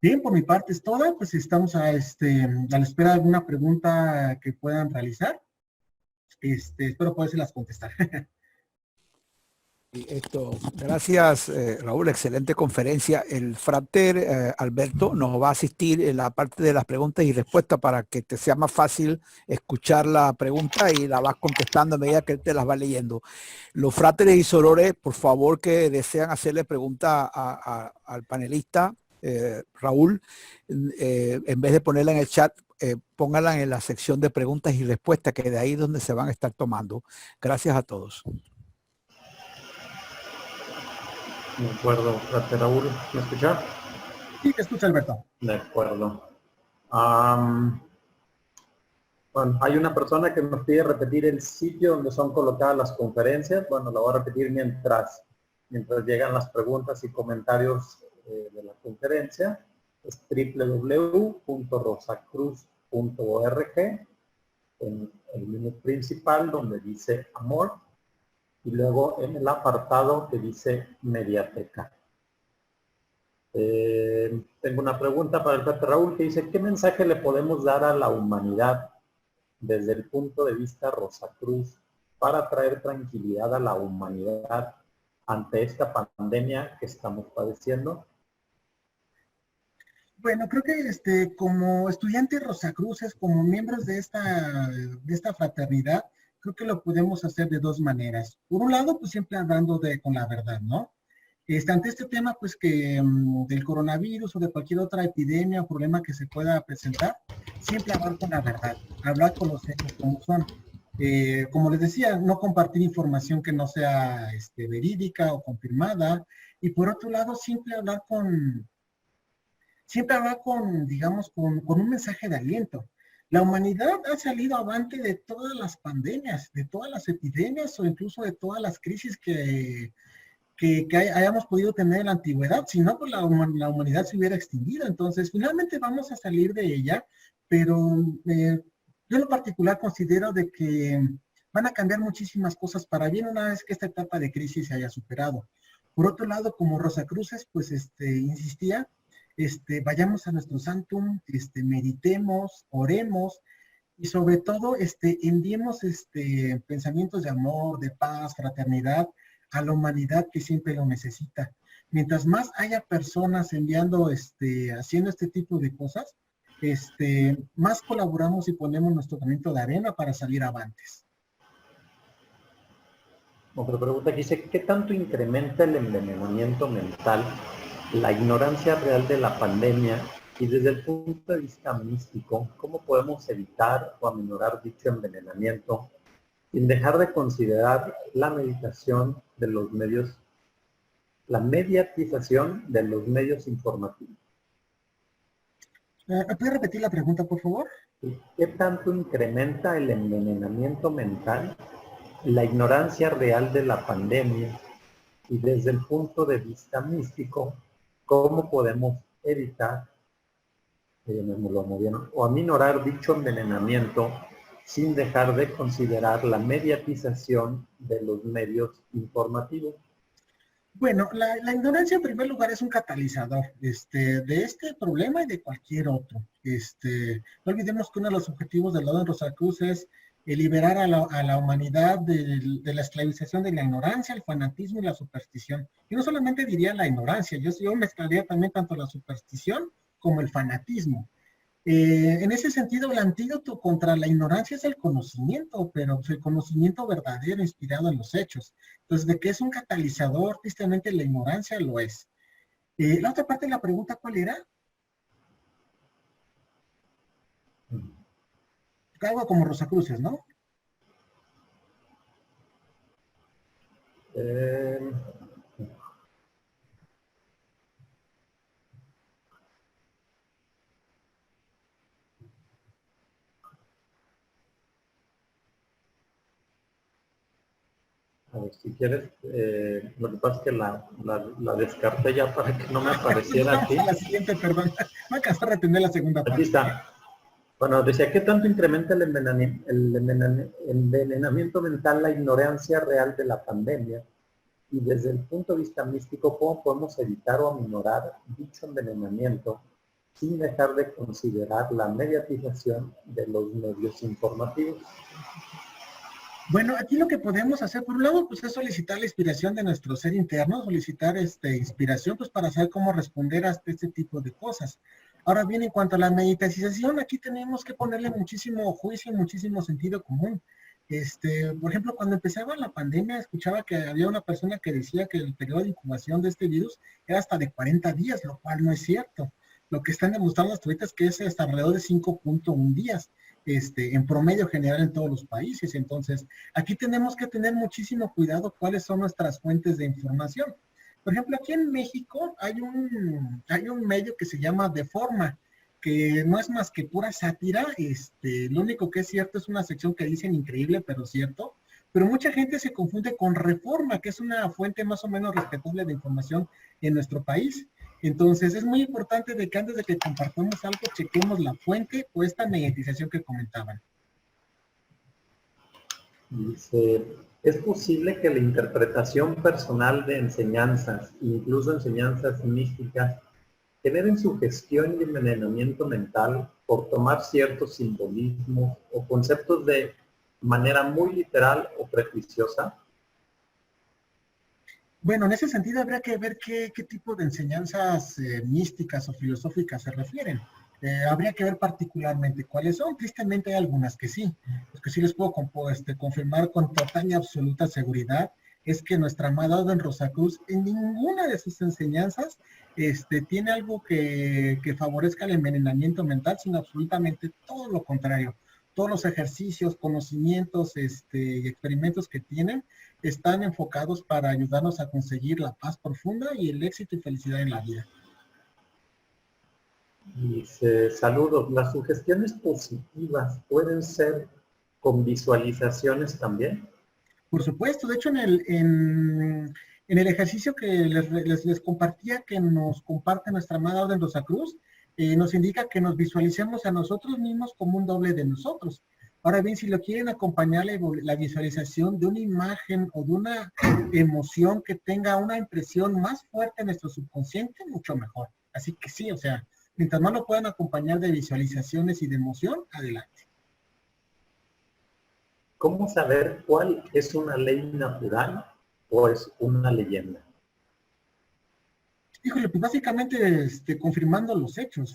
Bien, por mi parte es toda, pues estamos a la espera de alguna pregunta que puedan realizar. Espero podérselas contestar. Y gracias, Raúl, excelente conferencia. El frater Alberto nos va a asistir en la parte de las preguntas y respuestas para que te sea más fácil escuchar la pregunta y la vas contestando a medida que él te las va leyendo. Los frateres y sorores, por favor, que desean hacerle pregunta al panelista, Raúl, en vez de ponerla en el chat, póngala en la sección de preguntas y respuestas, que de ahí es donde se van a estar tomando. Gracias a todos. De acuerdo, gracias Raúl. ¿Me escucha? Sí, te escucha, Alberto. De acuerdo. Bueno, hay una persona que nos pide repetir el sitio donde son colocadas las conferencias. Bueno, lo voy a repetir mientras llegan las preguntas y comentarios de la conferencia. Es www.rosacruz.org, en el menú principal donde dice Amor, y luego en el apartado que dice Mediateca. Tengo una pregunta para el frater Raúl que dice: ¿qué mensaje le podemos dar a la humanidad desde el punto de vista Rosacruz para traer tranquilidad a la humanidad ante esta pandemia que estamos padeciendo? Bueno, creo que como estudiantes rosacruces, como miembros de esta fraternidad, creo que lo podemos hacer de dos maneras. Por un lado, pues siempre hablando con la verdad, ¿no? Ante este tema, pues del coronavirus o de cualquier otra epidemia o problema que se pueda presentar, siempre hablar con la verdad, hablar con los hechos como son. Como les decía, no compartir información que no sea verídica o confirmada. Y por otro lado, siempre hablar digamos, con un mensaje de aliento. La humanidad ha salido avante de todas las pandemias, de todas las epidemias o incluso de todas las crisis que hayamos podido tener en la antigüedad. Si no, pues la humanidad se hubiera extinguido. Entonces, finalmente vamos a salir de ella, pero yo en lo particular considero de que van a cambiar muchísimas cosas para bien una vez que esta etapa de crisis se haya superado. Por otro lado, como Rosacruces, pues insistía, vayamos a nuestro Santum, meditemos, oremos, y sobre todo enviemos pensamientos de amor, de paz, fraternidad a la humanidad que siempre lo necesita. Mientras más haya personas haciendo este tipo de cosas, más colaboramos y ponemos nuestro granito de arena para salir avantes. Otra pregunta que dice: ¿qué tanto incrementa el envenenamiento mental la ignorancia real de la pandemia? Y desde el punto de vista místico, ¿cómo podemos evitar o aminorar dicho envenenamiento sin dejar de considerar la mediatización de los medios informativos? ¿Puede repetir la pregunta, por favor? ¿Qué tanto incrementa el envenenamiento mental la ignorancia real de la pandemia? Y desde el punto de vista místico, ¿cómo podemos evitar o aminorar dicho envenenamiento sin dejar de considerar la mediatización de los medios informativos? Bueno, la ignorancia en primer lugar es un catalizador de este problema y de cualquier otro. No olvidemos que uno de los objetivos del Orden Rosacruz es liberar a la humanidad de la esclavización de la ignorancia, el fanatismo y la superstición. Y no solamente diría la ignorancia, yo mezclaría también tanto la superstición como el fanatismo. En ese sentido, el antídoto contra la ignorancia es el conocimiento, pero el conocimiento verdadero, inspirado en los hechos. Entonces, de que es un catalizador, tristemente la ignorancia lo es. La otra parte de la pregunta, ¿cuál era? Algo como Rosacruces, ¿no? A ver, si quieres, lo que pasa es que la descarté ya para que no me apareciera aquí. La siguiente, perdón. No alcanzó a retener la segunda parte. Aquí está. Bueno, decía: ¿qué tanto incrementa el envenenamiento mental la ignorancia real de la pandemia? Y desde el punto de vista místico, ¿cómo podemos evitar o aminorar dicho envenenamiento sin dejar de considerar la mediatización de los medios informativos? Bueno, aquí lo que podemos hacer, por un lado, pues es solicitar la inspiración de nuestro ser interno, solicitar inspiración, pues para saber cómo responder a este tipo de cosas. Ahora bien, en cuanto a la meditación, aquí tenemos que ponerle muchísimo juicio y muchísimo sentido común. Por ejemplo, cuando empezaba la pandemia, escuchaba que había una persona que decía que el periodo de incubación de este virus era hasta de 40 días, lo cual no es cierto. Lo que están demostrando hasta ahorita es que es hasta alrededor de 5.1 días, en promedio general en todos los países. Entonces, aquí tenemos que tener muchísimo cuidado cuáles son nuestras fuentes de información. Por ejemplo, aquí en México hay un medio que se llama Deforma, que no es más que pura sátira. Lo único que es cierto es una sección que dicen increíble, pero cierto. Pero mucha gente se confunde con Reforma, que es una fuente más o menos respetable de información en nuestro país. Entonces, es muy importante de que antes de que compartamos algo, chequemos la fuente o esta mediatización que comentaban. Dice, ¿es posible que la interpretación personal de enseñanzas, incluso enseñanzas místicas, generen sugestión y envenenamiento mental por tomar ciertos simbolismos o conceptos de manera muy literal o prejuiciosa? Bueno, en ese sentido habría que ver qué tipo de enseñanzas místicas o filosóficas se refieren. Habría que ver particularmente cuáles son. Tristemente hay algunas que sí. Lo que sí les puedo confirmar con total y absoluta seguridad es que nuestra amada Orden Rosacruz en ninguna de sus enseñanzas tiene algo que favorezca el envenenamiento mental, sino absolutamente todo lo contrario. Todos los ejercicios, conocimientos y experimentos que tienen están enfocados para ayudarnos a conseguir la paz profunda y el éxito y felicidad en la vida. Dice, saludos, ¿las sugestiones positivas pueden ser con visualizaciones también? Por supuesto, de hecho en el ejercicio que les compartía, que nos comparte nuestra amada Orden Rosacruz, nos indica que nos visualicemos a nosotros mismos como un doble de nosotros. Ahora bien, si lo quieren acompañar la visualización de una imagen o de una emoción que tenga una impresión más fuerte en nuestro subconsciente, mucho mejor. Así que sí, o sea, mientras más lo puedan acompañar de visualizaciones y de emoción, adelante. ¿Cómo saber cuál es una ley natural o es una leyenda? Híjole, pues básicamente confirmando los hechos.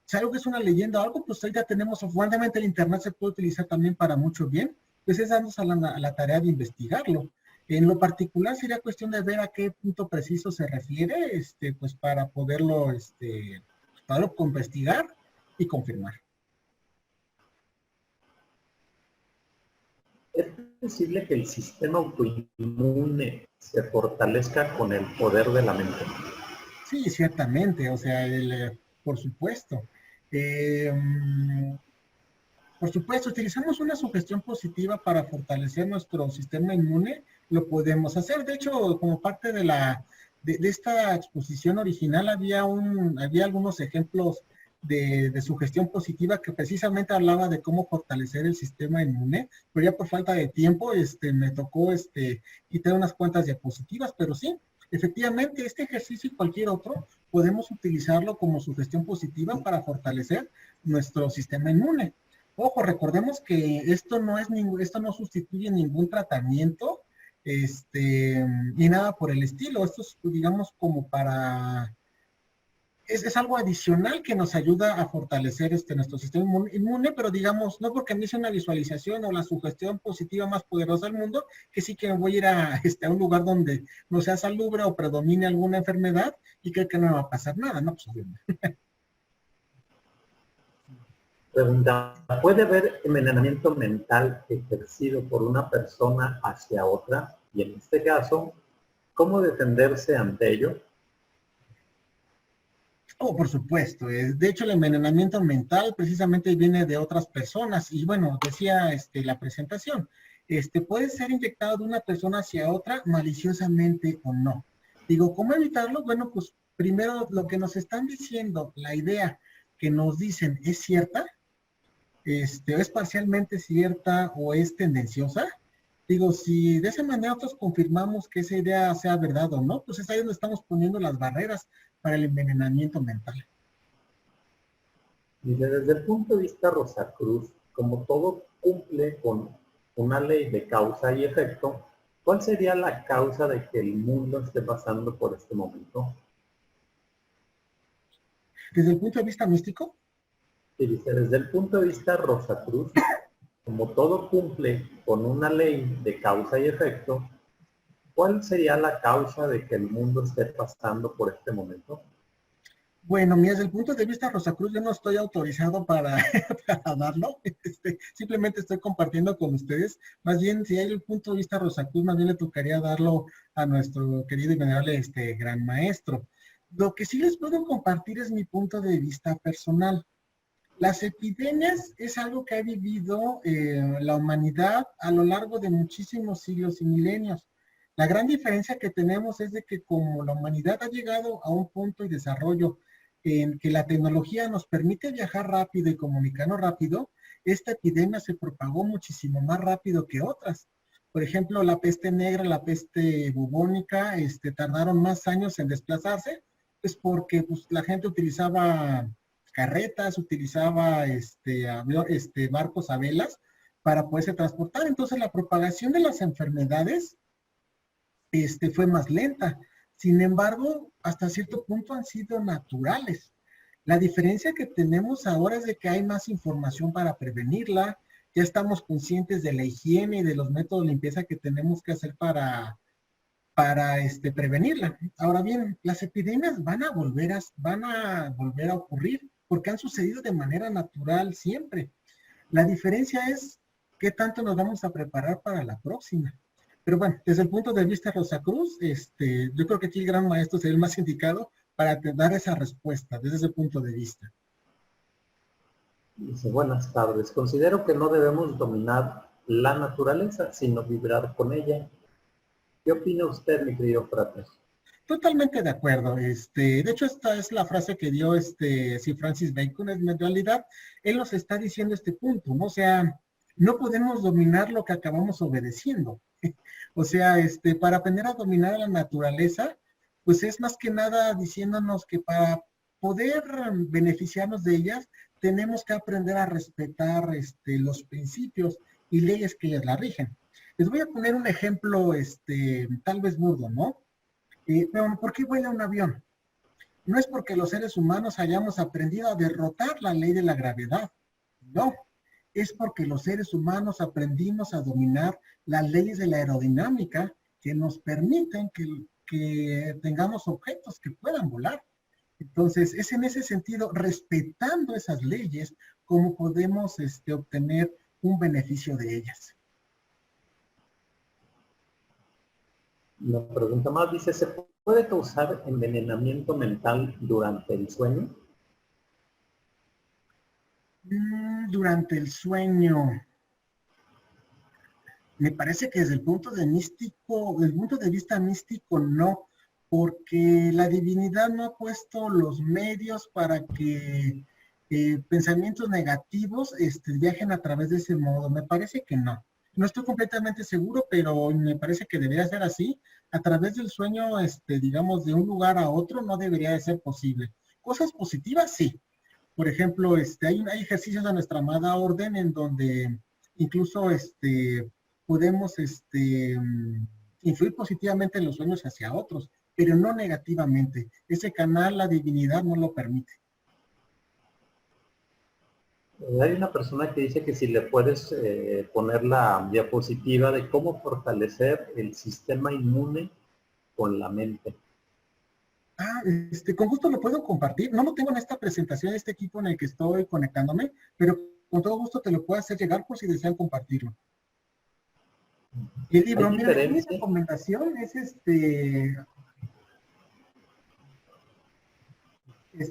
Si algo que es una leyenda o algo, pues ahí ya tenemos, afortunadamente el internet se puede utilizar también para mucho bien, pues es darnos a la tarea de investigarlo. En lo particular sería cuestión de ver a qué punto preciso se refiere, pues para poderlo investigar y confirmar. ¿Es posible que el sistema autoinmune se fortalezca con el poder de la mente? Sí, ciertamente, o sea, por supuesto. Por supuesto, utilizamos una sugestión positiva para fortalecer nuestro sistema inmune, lo podemos hacer. De hecho, como parte de esta exposición original, había algunos ejemplos de sugestión positiva que precisamente hablaba de cómo fortalecer el sistema inmune, pero ya por falta de tiempo me tocó quitar unas cuantas diapositivas, pero sí, efectivamente, este ejercicio y cualquier otro podemos utilizarlo como sugestión positiva para fortalecer nuestro sistema inmune. Ojo, recordemos que esto no sustituye ningún tratamiento, ni nada por el estilo. Esto es, digamos, como es algo adicional que nos ayuda a fortalecer nuestro sistema inmune, pero digamos, no porque me hice una visualización o la sugestión positiva más poderosa del mundo, que sí que voy a ir a un lugar donde no sea salubre o predomine alguna enfermedad y que no me va a pasar nada, ¿no? Pues, Pregunta, ¿puede haber envenenamiento mental ejercido por una persona hacia otra? Y en este caso, ¿cómo defenderse ante ello? Oh, por supuesto. De hecho, el envenenamiento mental precisamente viene de otras personas. Y bueno, decía la presentación, puede ser inyectado de una persona hacia otra maliciosamente o no. Digo, ¿cómo evitarlo? Bueno, pues primero lo que nos están diciendo, la idea que nos dicen es cierta, es parcialmente cierta o es tendenciosa. Digo, si de esa manera nosotros confirmamos que esa idea sea verdad o no, pues es ahí donde estamos poniendo las barreras para el envenenamiento mental. Dice, desde el punto de vista Rosacruz, como todo cumple con una ley de causa y efecto, ¿cuál sería la causa de que el mundo esté pasando por este momento? Desde el punto de vista místico, Y dice, desde el punto de vista Rosacruz, como todo cumple con una ley de causa y efecto, ¿cuál sería la causa de que el mundo esté pasando por este momento? bueno, mira, desde el punto de vista Rosacruz, yo no estoy autorizado para, para darlo. Simplemente estoy compartiendo con ustedes. Más bien, si hay el punto de vista Rosacruz, más bien le tocaría darlo a nuestro querido y venerable gran maestro. Lo que sí les puedo compartir es mi punto de vista personal. Las epidemias es algo que ha vivido la humanidad a lo largo de muchísimos siglos y milenios. La gran diferencia que tenemos es de que como la humanidad ha llegado a un punto de desarrollo en que la tecnología nos permite viajar rápido y comunicarnos rápido, esta epidemia se propagó muchísimo más rápido que otras. Por ejemplo, la peste negra, la peste bubónica, tardaron más años en desplazarse, pues porque pues, la gente utilizaba carretas, utilizaba barcos a velas para poderse transportar. Entonces la propagación de las enfermedades fue más lenta. Sin embargo, hasta cierto punto han sido naturales. La diferencia que tenemos ahora es de que hay más información para prevenirla, ya estamos conscientes de la higiene y de los métodos de limpieza que tenemos que hacer para prevenirla. Ahora bien, las epidemias van a volver a ocurrir porque han sucedido de manera natural siempre. La diferencia es qué tanto nos vamos a preparar para la próxima. Pero bueno, desde el punto de vista Rosacruz, yo creo que aquí el gran maestro sería el más indicado para dar esa respuesta desde ese punto de vista. Dice, buenas tardes. Considero que no debemos dominar la naturaleza, sino vibrar con ella. ¿Qué opina usted, mi querido frater? Totalmente de acuerdo. De hecho, esta es la frase que dio Sir Francis Bacon. En realidad, él nos está diciendo este punto, ¿no? O sea, no podemos dominar lo que acabamos obedeciendo. O sea, para aprender a dominar a la naturaleza, pues es más que nada diciéndonos que para poder beneficiarnos de ellas, tenemos que aprender a respetar los principios y leyes que ellas la rigen. Les voy a poner un ejemplo, tal vez burdo, ¿no? Pero ¿por qué vuela un avión? No es porque los seres humanos hayamos aprendido a derrotar la ley de la gravedad, no. Es porque los seres humanos aprendimos a dominar las leyes de la aerodinámica que nos permiten que tengamos objetos que puedan volar. Entonces, es en ese sentido, respetando esas leyes, cómo podemos obtener un beneficio de ellas. Una pregunta más, dice, ¿se puede causar envenenamiento mental durante el sueño? Durante el sueño, me parece que desde el punto de vista místico, no, porque la divinidad no ha puesto los medios para que pensamientos negativos viajen a través de ese modo. Me parece que no. No estoy completamente seguro, pero me parece que debería ser así. A través del sueño, digamos, de un lugar a otro, no debería de ser posible. Cosas positivas, sí. Por ejemplo, hay ejercicios de nuestra amada orden en donde incluso podemos influir positivamente en los sueños hacia otros, pero no negativamente. Ese canal, la divinidad no lo permite. Hay una persona que dice que si le puedes poner la diapositiva de cómo fortalecer el sistema inmune con la mente. Con gusto lo puedo compartir. No lo tengo en esta presentación, este equipo en el que estoy conectándome, pero con todo gusto te lo puedo hacer llegar por si desean compartirlo. Y el libro, mira, mi recomendación es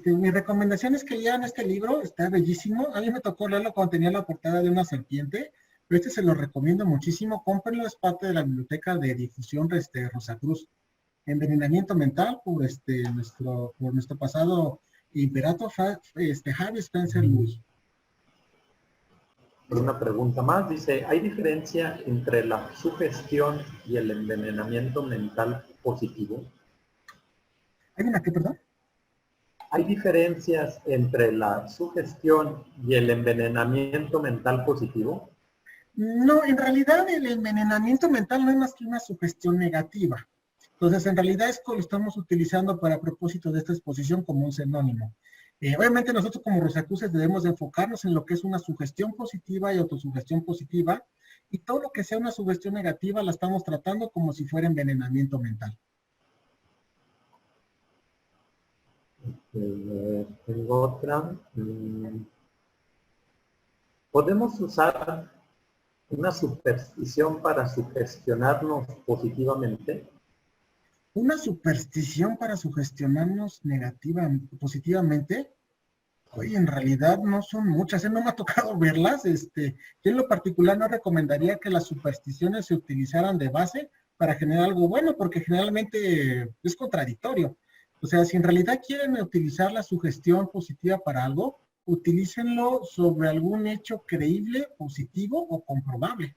mi recomendación es que lean este libro, está bellísimo. A mí me tocó leerlo cuando tenía la portada de una serpiente, pero se lo recomiendo muchísimo. Cómprenlo, es parte de la biblioteca de difusión Rosacruz. Envenenamiento mental por nuestro pasado imperator Harry Spencer Lewis. Una pregunta más, dice, ¿hay diferencia entre la sugestión y el envenenamiento mental positivo? ¿Hay una qué, perdón? ¿Hay diferencias entre la sugestión y el envenenamiento mental positivo? No, en realidad el envenenamiento mental no es más que una sugestión negativa. Entonces, en realidad es que lo estamos utilizando para propósito de esta exposición como un sinónimo. Obviamente nosotros como Rosacruces debemos de enfocarnos en lo que es una sugestión positiva y autosugestión positiva, y todo lo que sea una sugestión negativa la estamos tratando como si fuera envenenamiento mental. Tengo otra. ¿Podemos usar una superstición para sugestionarnos positivamente? Una superstición para sugestionarnos positivamente. Oye, en realidad no son muchas, no me ha tocado verlas. Yo en lo particular no recomendaría que las supersticiones se utilizaran de base para generar algo bueno, porque generalmente es contradictorio. O sea, si en realidad quieren utilizar la sugestión positiva para algo, utilícenlo sobre algún hecho creíble, positivo o comprobable,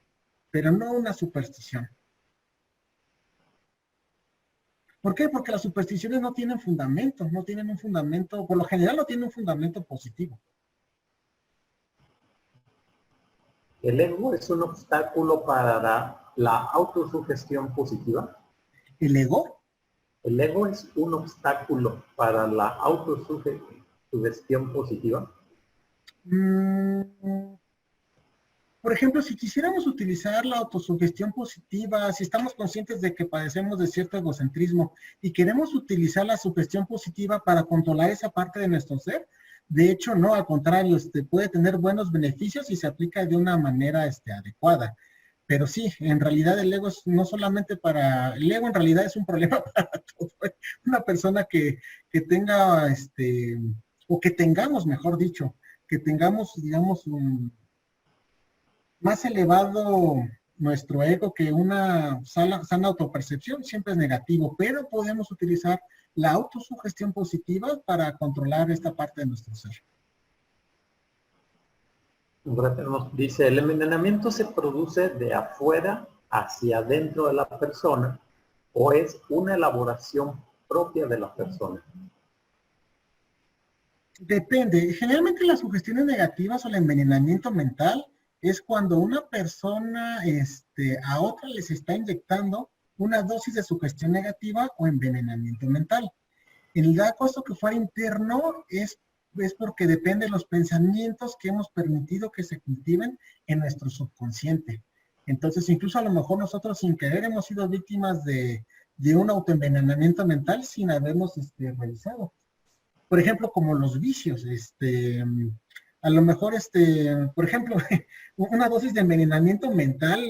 pero no una superstición. ¿Por qué? Porque las supersticiones no tienen fundamento, no tienen un fundamento, por lo general no tienen un fundamento positivo. ¿El ego es un obstáculo para la autosugestión positiva? ¿El ego? ¿El ego es un obstáculo para la autosugestión positiva? Por ejemplo, si quisiéramos utilizar la autosugestión positiva, si estamos conscientes de que padecemos de cierto egocentrismo y queremos utilizar la sugestión positiva para controlar esa parte de nuestro ser, de hecho, no, al contrario, puede tener buenos beneficios si se aplica de una manera adecuada. Pero sí, en realidad el ego es no solamente para... El ego en realidad es un problema para todo. Una persona que tenga, o que tengamos, mejor dicho, que tengamos, digamos, más elevado nuestro ego que una sana autopercepción, siempre es negativo, pero podemos utilizar la autosugestión positiva para controlar esta parte de nuestro ser. Nos dice, ¿el envenenamiento se produce de afuera hacia adentro de la persona o es una elaboración propia de la persona? Depende. Generalmente las sugestiones negativas o el envenenamiento mental es cuando una persona a otra les está inyectando una dosis de sugestión negativa o envenenamiento mental. En el caso que fuera interno es porque depende de los pensamientos que hemos permitido que se cultiven en nuestro subconsciente. Entonces, incluso a lo mejor nosotros sin querer hemos sido víctimas de un autoenvenenamiento mental sin habernos realizado. Por ejemplo, como los vicios, a lo mejor, por ejemplo, una dosis de envenenamiento mental,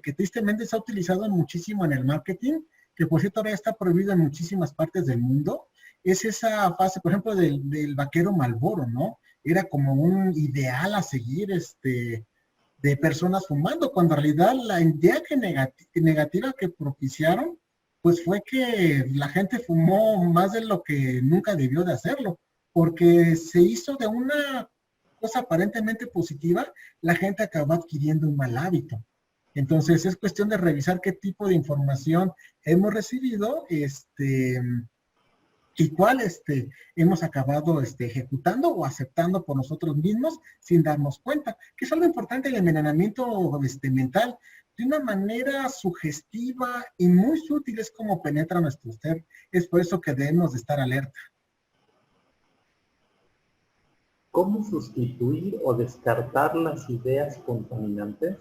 que tristemente se ha utilizado muchísimo en el marketing, que por cierto ahora está prohibido en muchísimas partes del mundo, es esa fase, por ejemplo, del vaquero Marlboro, ¿no? Era como un ideal a seguir, de personas fumando, cuando en realidad la idea negativa que propiciaron, pues fue que la gente fumó más de lo que nunca debió de hacerlo, porque se hizo de una cosa aparentemente positiva, la gente acabó adquiriendo un mal hábito. Entonces es cuestión de revisar qué tipo de información hemos recibido, y cuál hemos acabado ejecutando o aceptando por nosotros mismos sin darnos cuenta, que es algo importante el envenenamiento mental. De una manera sugestiva y muy sutil es como penetra nuestro ser. Es por eso que debemos de estar alerta. ¿Cómo sustituir o descartar las ideas contaminantes?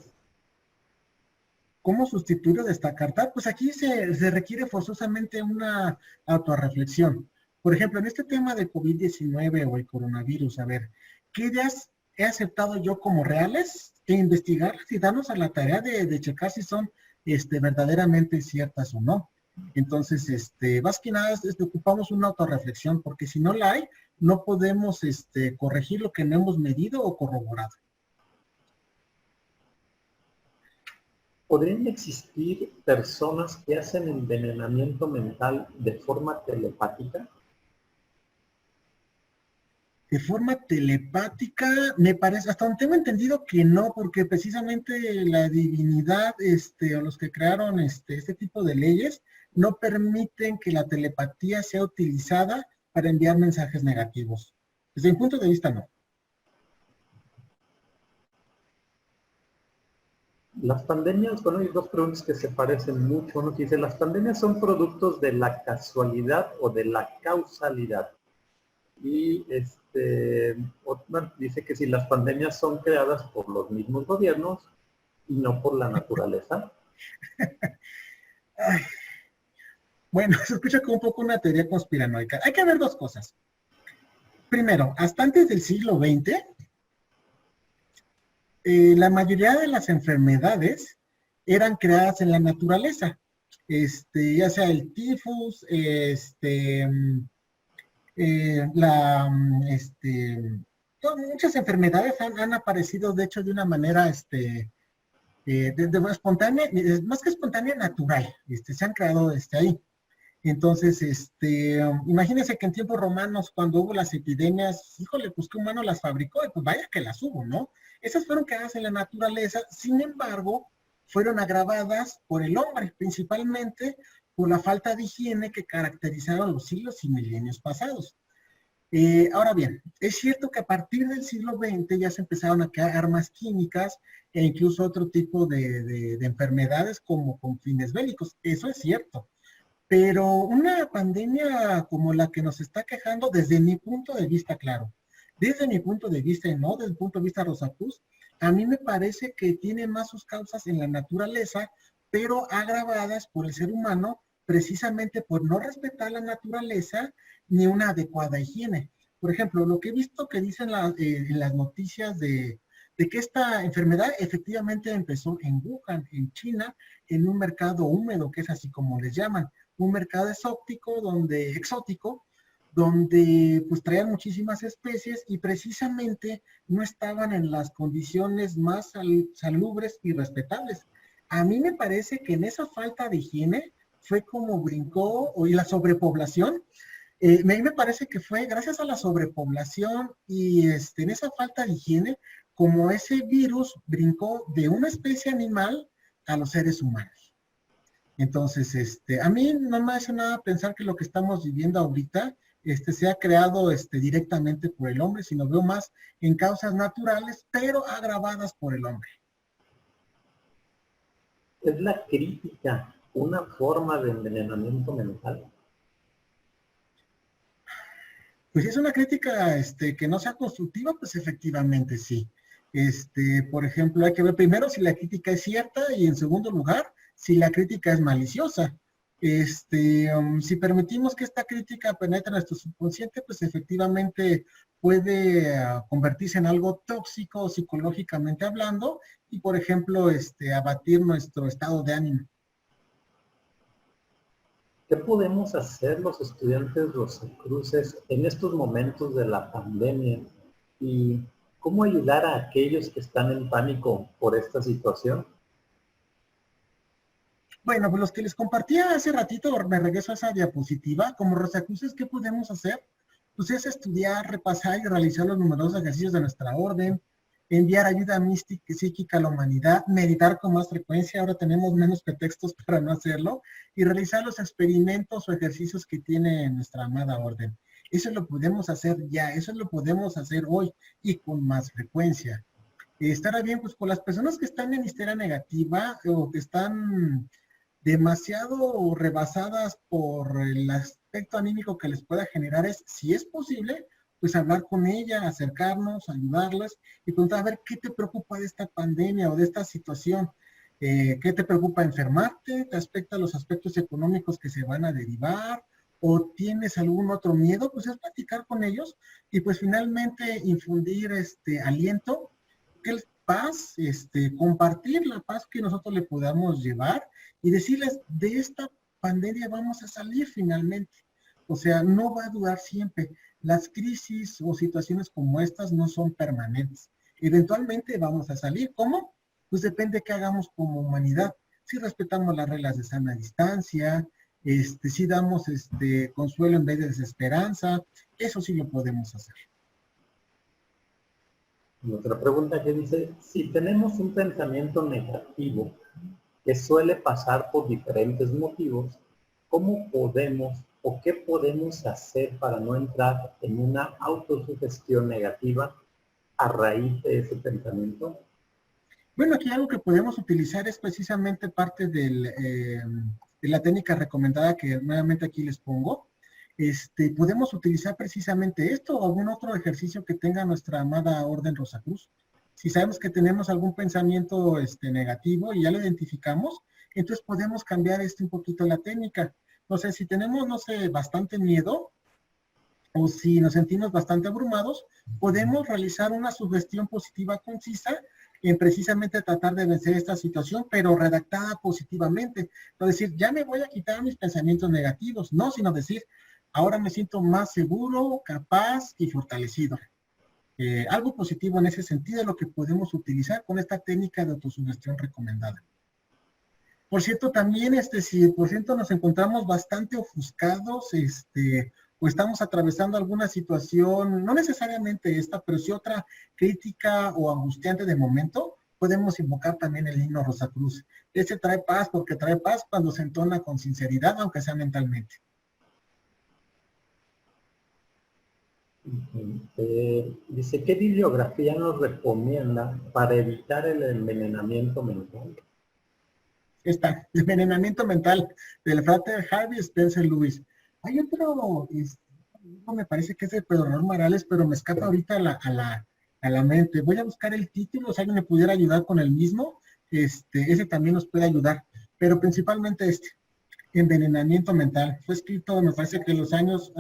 ¿Cómo sustituir o descartar? Pues aquí se requiere forzosamente una autorreflexión. Por ejemplo, en este tema de COVID-19 o el coronavirus, a ver, ¿qué ideas he aceptado yo como reales? E investigarlas y darnos a la tarea de checar si son verdaderamente ciertas o no. Entonces, más que nada, ocupamos una autorreflexión, porque si no la hay, no podemos corregir lo que no hemos medido o corroborado. ¿Podrían existir personas que hacen envenenamiento mental de forma telepática? De forma telepática, me parece, hasta donde tengo entendido que no, porque precisamente la divinidad, o los que crearon este tipo de leyes, no permiten que la telepatía sea utilizada para enviar mensajes negativos. Desde mi punto de vista, no. Las pandemias, bueno, hay dos preguntas que se parecen mucho. Uno que dice, ¿las pandemias son productos de la casualidad o de la causalidad? Y bueno, dice que si las pandemias son creadas por los mismos gobiernos y no por la naturaleza. Ay, bueno, se escucha como un poco una teoría conspiranoica. Hay que ver dos cosas. Primero, hasta antes del siglo XX, la mayoría de las enfermedades eran creadas en la naturaleza. Ya sea el tifus, muchas enfermedades han aparecido, de hecho, de una manera espontánea, más que espontánea, natural. Se han creado ahí. Entonces, imagínense que en tiempos romanos, cuando hubo las epidemias, híjole, pues qué humano las fabricó, y pues vaya que las hubo, ¿no? Esas fueron creadas en la naturaleza, sin embargo, fueron agravadas por el hombre, principalmente por la falta de higiene que caracterizaron los siglos y milenios pasados. Ahora bien, es cierto que a partir del siglo XX ya se empezaron a crear armas químicas e incluso otro tipo de enfermedades como con fines bélicos. Eso es cierto. Pero una pandemia como la que nos está quejando, desde mi punto de vista, claro, desde mi punto de vista y no desde el punto de vista Rosacruz, a mí me parece que tiene más sus causas en la naturaleza, pero agravadas por el ser humano, precisamente por no respetar la naturaleza ni una adecuada higiene. Por ejemplo, lo que he visto que dicen en las noticias de que esta enfermedad efectivamente empezó en Wuhan, en China, en un mercado húmedo, que es así como les llaman, un mercado exótico donde pues traían muchísimas especies y precisamente no estaban en las condiciones más salubres y respetables. A mí me parece que en esa falta de higiene fue como brincó, y la sobrepoblación, a mí me parece que fue gracias a la sobrepoblación y en esa falta de higiene, como ese virus brincó de una especie animal a los seres humanos. Entonces, a mí no me hace nada pensar que lo que estamos viviendo ahorita se ha creado directamente por el hombre, sino veo más en causas naturales, pero agravadas por el hombre. ¿Es la crítica una forma de envenenamiento mental? Pues si es una crítica que no sea constructiva, pues efectivamente sí. Por ejemplo, hay que ver primero si la crítica es cierta y en segundo lugar, si la crítica es maliciosa. Si permitimos que esta crítica penetre en nuestro subconsciente, pues efectivamente puede convertirse en algo tóxico psicológicamente hablando y, por ejemplo, abatir nuestro estado de ánimo. ¿Qué podemos hacer los estudiantes Rosacruces en estos momentos de la pandemia? ¿Y cómo ayudar a aquellos que están en pánico por esta situación? Bueno, pues los que les compartía hace ratito, me regreso a esa diapositiva, como Rosacruces, ¿qué podemos hacer? Pues es estudiar, repasar y realizar los numerosos ejercicios de nuestra orden, enviar ayuda mística y psíquica a la humanidad, meditar con más frecuencia, ahora tenemos menos pretextos para no hacerlo, y realizar los experimentos o ejercicios que tiene nuestra amada orden. Eso lo podemos hacer ya, eso lo podemos hacer hoy y con más frecuencia. Estará bien, pues con las personas que están en histeria negativa o que están demasiado rebasadas por el aspecto anímico que les pueda generar, si es posible, pues hablar con ella, acercarnos, ayudarlas y preguntar a ver qué te preocupa de esta pandemia o de esta situación. ¿Qué te preocupa enfermarte? ¿Te afecta los aspectos económicos que se van a derivar? ¿O tienes algún otro miedo? Pues es platicar con ellos y pues finalmente infundir aliento, que es paz, compartir la paz que nosotros le podamos llevar y decirles, de esta pandemia vamos a salir finalmente. O sea, no va a durar siempre. Las crisis o situaciones como estas no son permanentes. Eventualmente vamos a salir. ¿Cómo? Pues depende de qué hagamos como humanidad. Si respetamos las reglas de sana distancia, si damos consuelo en vez de desesperanza, eso sí lo podemos hacer. Otra pregunta que dice, si tenemos un pensamiento negativo que suele pasar por diferentes motivos, ¿cómo podemos o qué podemos hacer para no entrar en una autosugestión negativa a raíz de ese pensamiento? Bueno, aquí algo que podemos utilizar es precisamente parte de la técnica recomendada que nuevamente aquí les pongo. Podemos utilizar precisamente esto o algún otro ejercicio que tenga nuestra amada Orden Rosacruz. Si sabemos que tenemos algún pensamiento negativo y ya lo identificamos, entonces podemos cambiar un poquito la técnica. No sé, si tenemos, no sé, bastante miedo o si nos sentimos bastante abrumados, podemos realizar una sugestión positiva concisa en precisamente tratar de vencer esta situación, pero redactada positivamente. No decir, ya me voy a quitar mis pensamientos negativos, no, sino decir, ahora me siento más seguro, capaz y fortalecido. Algo positivo en ese sentido es lo que podemos utilizar con esta técnica de autosugestión recomendada. Por cierto, también, si por cierto nos encontramos bastante ofuscados, o estamos atravesando alguna situación, no necesariamente esta, pero sí otra crítica o angustiante de momento, podemos invocar también el himno Rosacruz. Trae paz porque trae paz cuando se entona con sinceridad, aunque sea mentalmente. Dice, ¿qué bibliografía nos recomienda para evitar el envenenamiento mental? El envenenamiento mental del frater Harvey Spencer Lewis. Hay otro, no me parece que es de Pedro Raúl Morales, pero me escapa ahorita a la mente. Voy a buscar el título, si alguien me pudiera ayudar con el mismo, ese también nos puede ayudar, pero principalmente envenenamiento mental. Fue escrito, me parece que en los años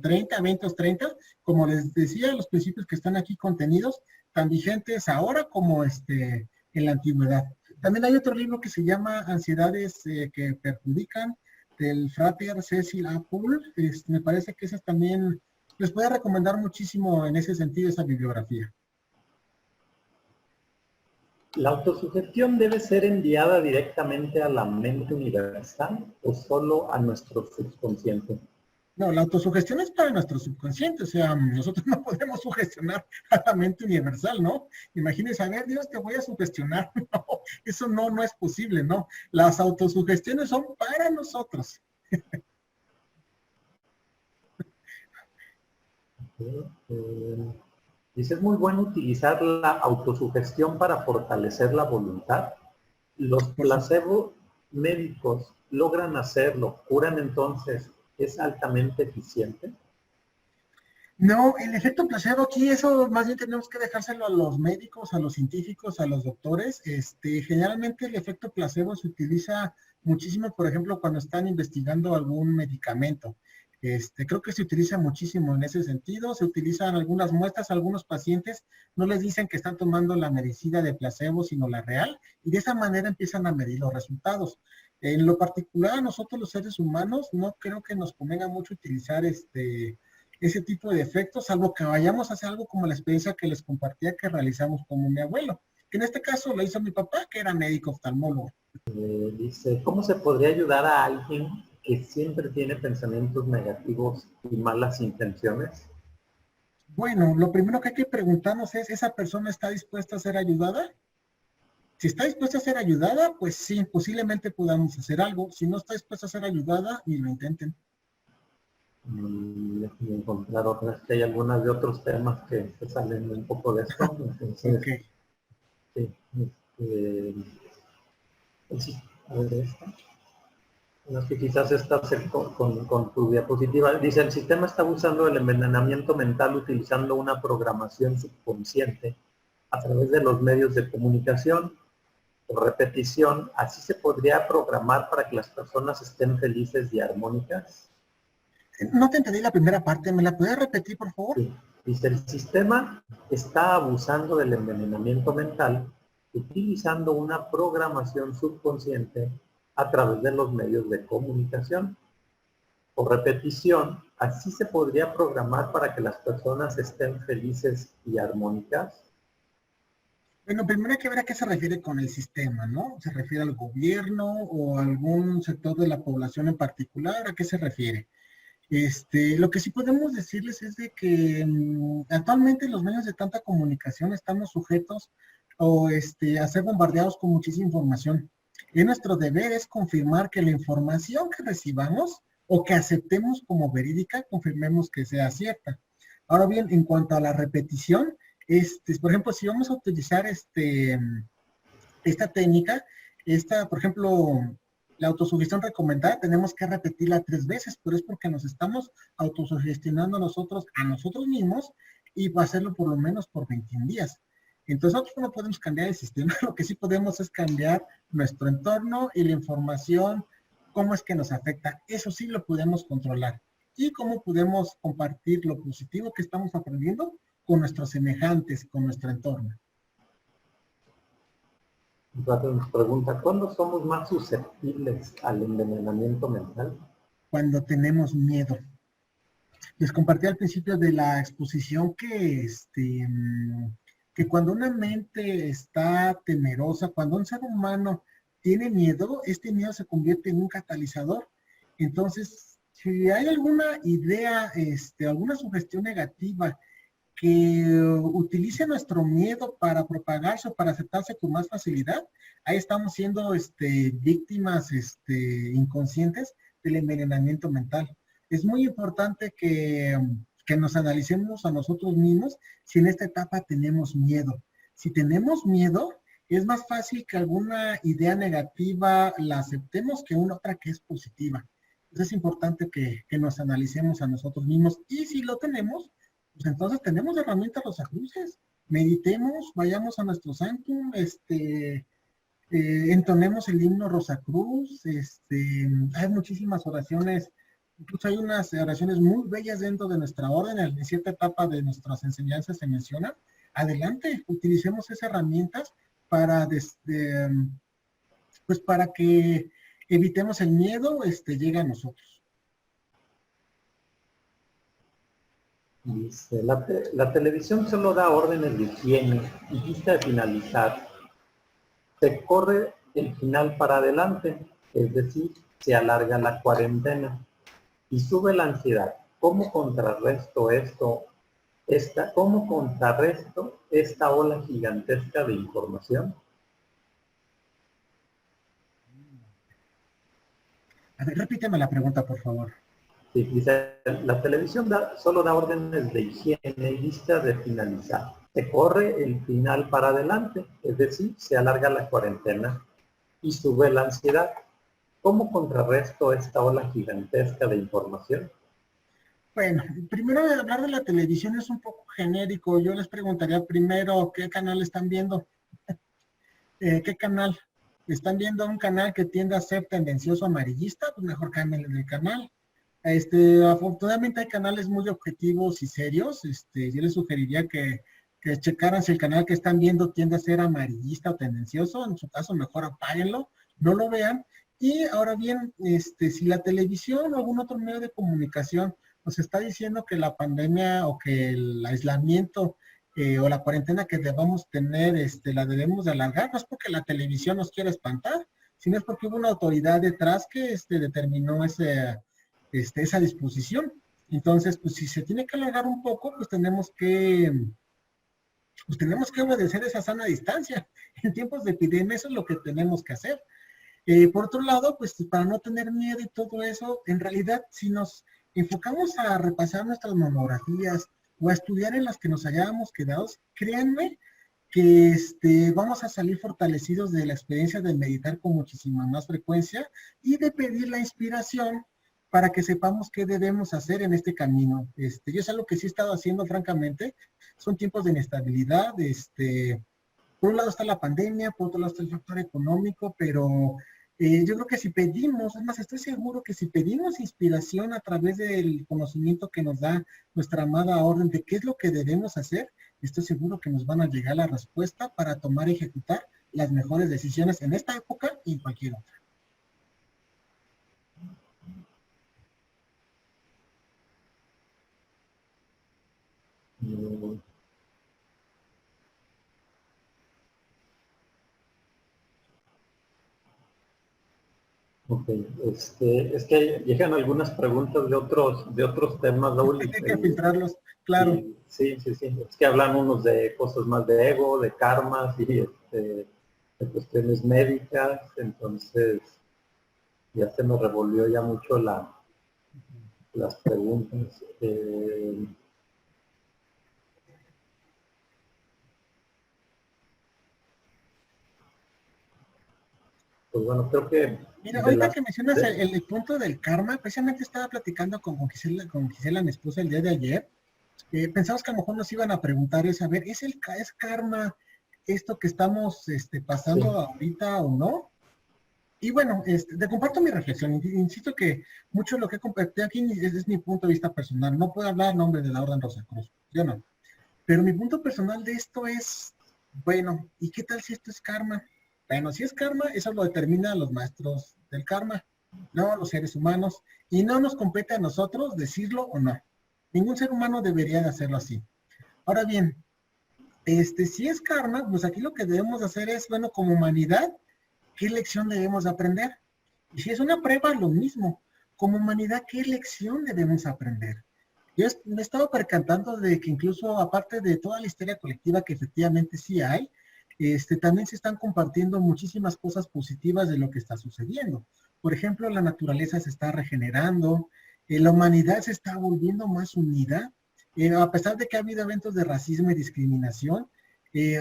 30, 20 o 30, como les decía, los principios que están aquí contenidos, tan vigentes ahora como en la antigüedad. También hay otro libro que se llama Ansiedades que perjudican, del frater Cecil A. Poole. Me parece que ese también les puede recomendar muchísimo en ese sentido esa bibliografía. ¿La autosugestión debe ser enviada directamente a la mente universal o solo a nuestro subconsciente? No, la autosugestión es para nuestro subconsciente, o sea, nosotros no podemos sugestionar a la mente universal, ¿no? Imagínense, a ver, Dios, te voy a sugestionar. No, eso no es posible, ¿no? Las autosugestiones son para nosotros. Dice, es muy bueno utilizar la autosugestión para fortalecer la voluntad. Los placebo médicos logran hacerlo, curan entonces. ¿Es altamente eficiente? No, el efecto placebo aquí, eso más bien tenemos que dejárselo a los médicos, a los científicos, a los doctores. Generalmente el efecto placebo se utiliza muchísimo, por ejemplo, cuando están investigando algún medicamento. Creo que se utiliza muchísimo en ese sentido. Se utilizan algunas muestras, algunos pacientes no les dicen que están tomando la medicina de placebo, sino la real, y de esa manera empiezan a medir los resultados. En lo particular, nosotros los seres humanos no creo que nos convenga mucho utilizar ese tipo de efectos, salvo que vayamos a hacer algo como la experiencia que les compartía que realizamos como mi abuelo, que en este caso lo hizo mi papá, que era médico oftalmólogo. Dice, ¿cómo se podría ayudar a alguien que siempre tiene pensamientos negativos y malas intenciones? Bueno, lo primero que hay que preguntarnos es, ¿esa persona está dispuesta a ser ayudada? Si está dispuesta a ser ayudada, pues sí, posiblemente podamos hacer algo. Si no está dispuesta a ser ayudada, ni lo intenten. Déjenme encontrar otras, que hay algunas de otros temas que se salen un poco de esto. Entonces, okay. Sí, a ver esta. No es que quizás estás con tu diapositiva. Dice, el sistema está usando el envenenamiento mental utilizando una programación subconsciente a través de los medios de comunicación o repetición. ¿Así se podría programar para que las personas estén felices y armónicas? No te entendí la primera parte. ¿Me la puedes repetir, por favor? Sí. Dice, el sistema está abusando del envenenamiento mental utilizando una programación subconsciente a través de los medios de comunicación o repetición. ¿Así se podría programar para que las personas estén felices y armónicas? Bueno, primero hay que ver a qué se refiere con el sistema, ¿no? ¿Se refiere al gobierno o a algún sector de la población en particular? ¿A qué se refiere? Lo que sí podemos decirles es de que actualmente los medios de tanta comunicación estamos sujetos a ser bombardeados con muchísima información. Y nuestro deber es confirmar que la información que recibamos o que aceptemos como verídica, confirmemos que sea cierta. Ahora bien, en cuanto a la repetición, por ejemplo, si vamos a utilizar esta técnica, por ejemplo, la autosugestión recomendada, tenemos que repetirla 3 veces, pero es porque nos estamos autosugestionando a nosotros mismos, y va a hacerlo por lo menos por 21 días. Entonces nosotros no podemos cambiar el sistema, lo que sí podemos es cambiar nuestro entorno y la información, cómo es que nos afecta. Eso sí lo podemos controlar. Y cómo podemos compartir lo positivo que estamos aprendiendo con nuestros semejantes, con nuestro entorno. Nos pregunta, ¿cuándo somos más susceptibles al envenenamiento mental? Cuando tenemos miedo. Les compartí al principio de la exposición que cuando una mente está temerosa, cuando un ser humano tiene miedo, este miedo se convierte en un catalizador. Entonces, si hay alguna idea, alguna sugestión negativa que utilice nuestro miedo para propagarse o para aceptarse con más facilidad, ahí estamos siendo víctimas inconscientes del envenenamiento mental. Es muy importante que nos analicemos a nosotros mismos si en esta etapa tenemos miedo. Si tenemos miedo, es más fácil que alguna idea negativa la aceptemos que una otra que es positiva. Entonces es importante que nos analicemos a nosotros mismos, y si lo tenemos, pues entonces tenemos herramientas Rosacruces. Meditemos, vayamos a nuestro Sanctum, entonemos el himno Rosacruz, hay muchísimas oraciones, incluso hay unas oraciones muy bellas dentro de nuestra orden, en cierta etapa de nuestras enseñanzas se menciona. Adelante, utilicemos esas herramientas para, pues para que evitemos el miedo, llegue a nosotros. Dice, la televisión solo da órdenes de higiene y lista de finalizar. Se corre el final para adelante, es decir, se alarga la cuarentena y sube la ansiedad. ¿Cómo contrarresto esta ola gigantesca de información? A ver, repíteme la pregunta, por favor. Sí, dice, la televisión solo da órdenes de higiene y lista de finalizar. Se corre el final para adelante, es decir, se alarga la cuarentena y sube la ansiedad. ¿Cómo contrarresto esta ola gigantesca de información? Bueno, primero hablar de la televisión es un poco genérico. Yo les preguntaría primero qué canal están viendo. ¿Qué canal? ¿Están viendo un canal que tiende a ser tendencioso amarillista? Pues mejor cámbienle el canal. Afortunadamente hay canales muy objetivos y serios. Yo les sugeriría que checaran si el canal que están viendo tiende a ser amarillista o tendencioso. En su caso, mejor apáguenlo, no lo vean. Y ahora bien, si la televisión o algún otro medio de comunicación nos está diciendo que la pandemia o que el aislamiento o la cuarentena que debamos tener, la debemos de alargar, no es porque la televisión nos quiera espantar, sino es porque hubo una autoridad detrás que determinó esa disposición. Entonces, pues si se tiene que alargar un poco, pues tenemos que obedecer esa sana distancia. En tiempos de epidemia eso es lo que tenemos que hacer. Por otro lado, pues para no tener miedo y todo eso, en realidad si nos enfocamos a repasar nuestras monografías o a estudiar en las que nos hayábamos quedado, créanme que vamos a salir fortalecidos de la experiencia de meditar con muchísima más frecuencia y de pedir la inspiración para que sepamos qué debemos hacer en este camino. Yo es algo que sí he estado haciendo francamente. Son tiempos de inestabilidad. Por un lado está la pandemia, por otro lado está el factor económico, pero yo creo que si pedimos, es más, estoy seguro que si pedimos inspiración a través del conocimiento que nos da nuestra amada orden de qué es lo que debemos hacer, estoy seguro que nos van a llegar la respuesta para tomar y ejecutar las mejores decisiones en esta época y en cualquier otra. Ok, es que llegan algunas preguntas de otros temas, Raúl. Hay que filtrarlos, claro. Sí. Es que hablan unos de cosas más de ego, de karmas y de cuestiones médicas, entonces ya se nos revolvió ya mucho la las preguntas. Pues bueno, creo que... Mira, ahorita que mencionas el punto del karma, precisamente estaba platicando con Gisela, mi esposa, el día de ayer. Pensamos que a lo mejor nos iban a preguntar es, a ver, ¿es karma esto que estamos pasando ahorita o no? Y bueno, te comparto mi reflexión. Insisto que mucho de lo que compartí aquí es mi punto de vista personal. No puedo hablar en nombre de la Orden Rosacruz, yo no. Pero mi punto personal de esto es, bueno, ¿y qué tal si esto es karma? Bueno, si es karma, eso lo determinan los maestros del karma, no los seres humanos, y no nos compete a nosotros decirlo o no. Ningún ser humano debería de hacerlo así. Ahora bien, si es karma, pues aquí lo que debemos hacer es, bueno, como humanidad, ¿qué lección debemos aprender? Y si es una prueba, lo mismo. Como humanidad, ¿qué lección debemos aprender? Yo me he estado percatando de que incluso, aparte de toda la histeria colectiva que efectivamente sí hay, también se están compartiendo muchísimas cosas positivas de lo que está sucediendo. Por ejemplo, la naturaleza se está regenerando, la humanidad se está volviendo más unida, a pesar de que ha habido eventos de racismo y discriminación.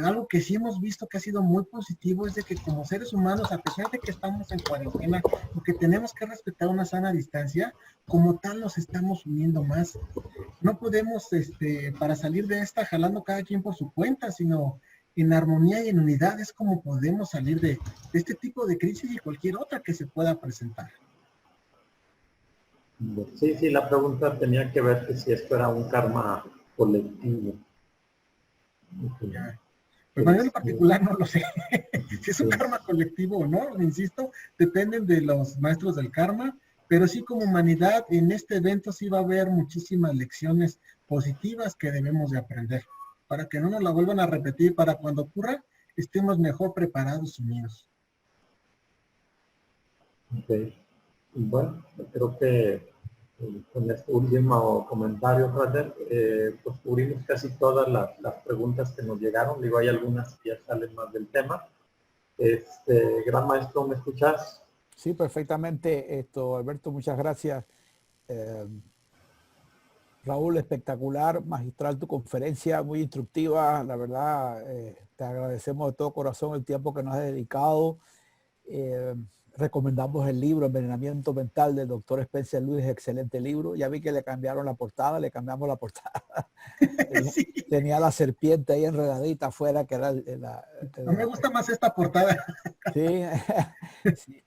Algo que sí hemos visto que ha sido muy positivo es de que como seres humanos, a pesar de que estamos en cuarentena, porque tenemos que respetar una sana distancia, como tal nos estamos uniendo más. No podemos, para salir de esta, jalando cada quien por su cuenta, sino en armonía y en unidad es como podemos salir de este tipo de crisis y cualquier otra que se pueda presentar. Sí, la pregunta tenía que ver que si esto era un karma colectivo. Pues en particular no lo sé. Si es un karma colectivo o no, insisto, dependen de los maestros del karma, pero sí como humanidad en este evento sí va a haber muchísimas lecciones positivas que debemos de aprender, para que no nos la vuelvan a repetir, para cuando ocurra estemos mejor preparados y unidos. Ok. Bueno, creo que con este último comentario, Frater, pues cubrimos casi todas las preguntas que nos llegaron. Digo, hay algunas que ya salen más del tema. Gran maestro, ¿me escuchas? Sí, perfectamente. Alberto, muchas gracias. Raúl, espectacular, magistral tu conferencia, muy instructiva. La verdad, te agradecemos de todo corazón el tiempo que nos has dedicado. Recomendamos el libro Envenenamiento Mental del doctor Spencer Lewis, excelente libro. Ya vi que le cambiaron la portada, le cambiamos la portada. Sí. Tenía la serpiente ahí enredadita afuera, que era no me gusta más esta portada. Sí, sí.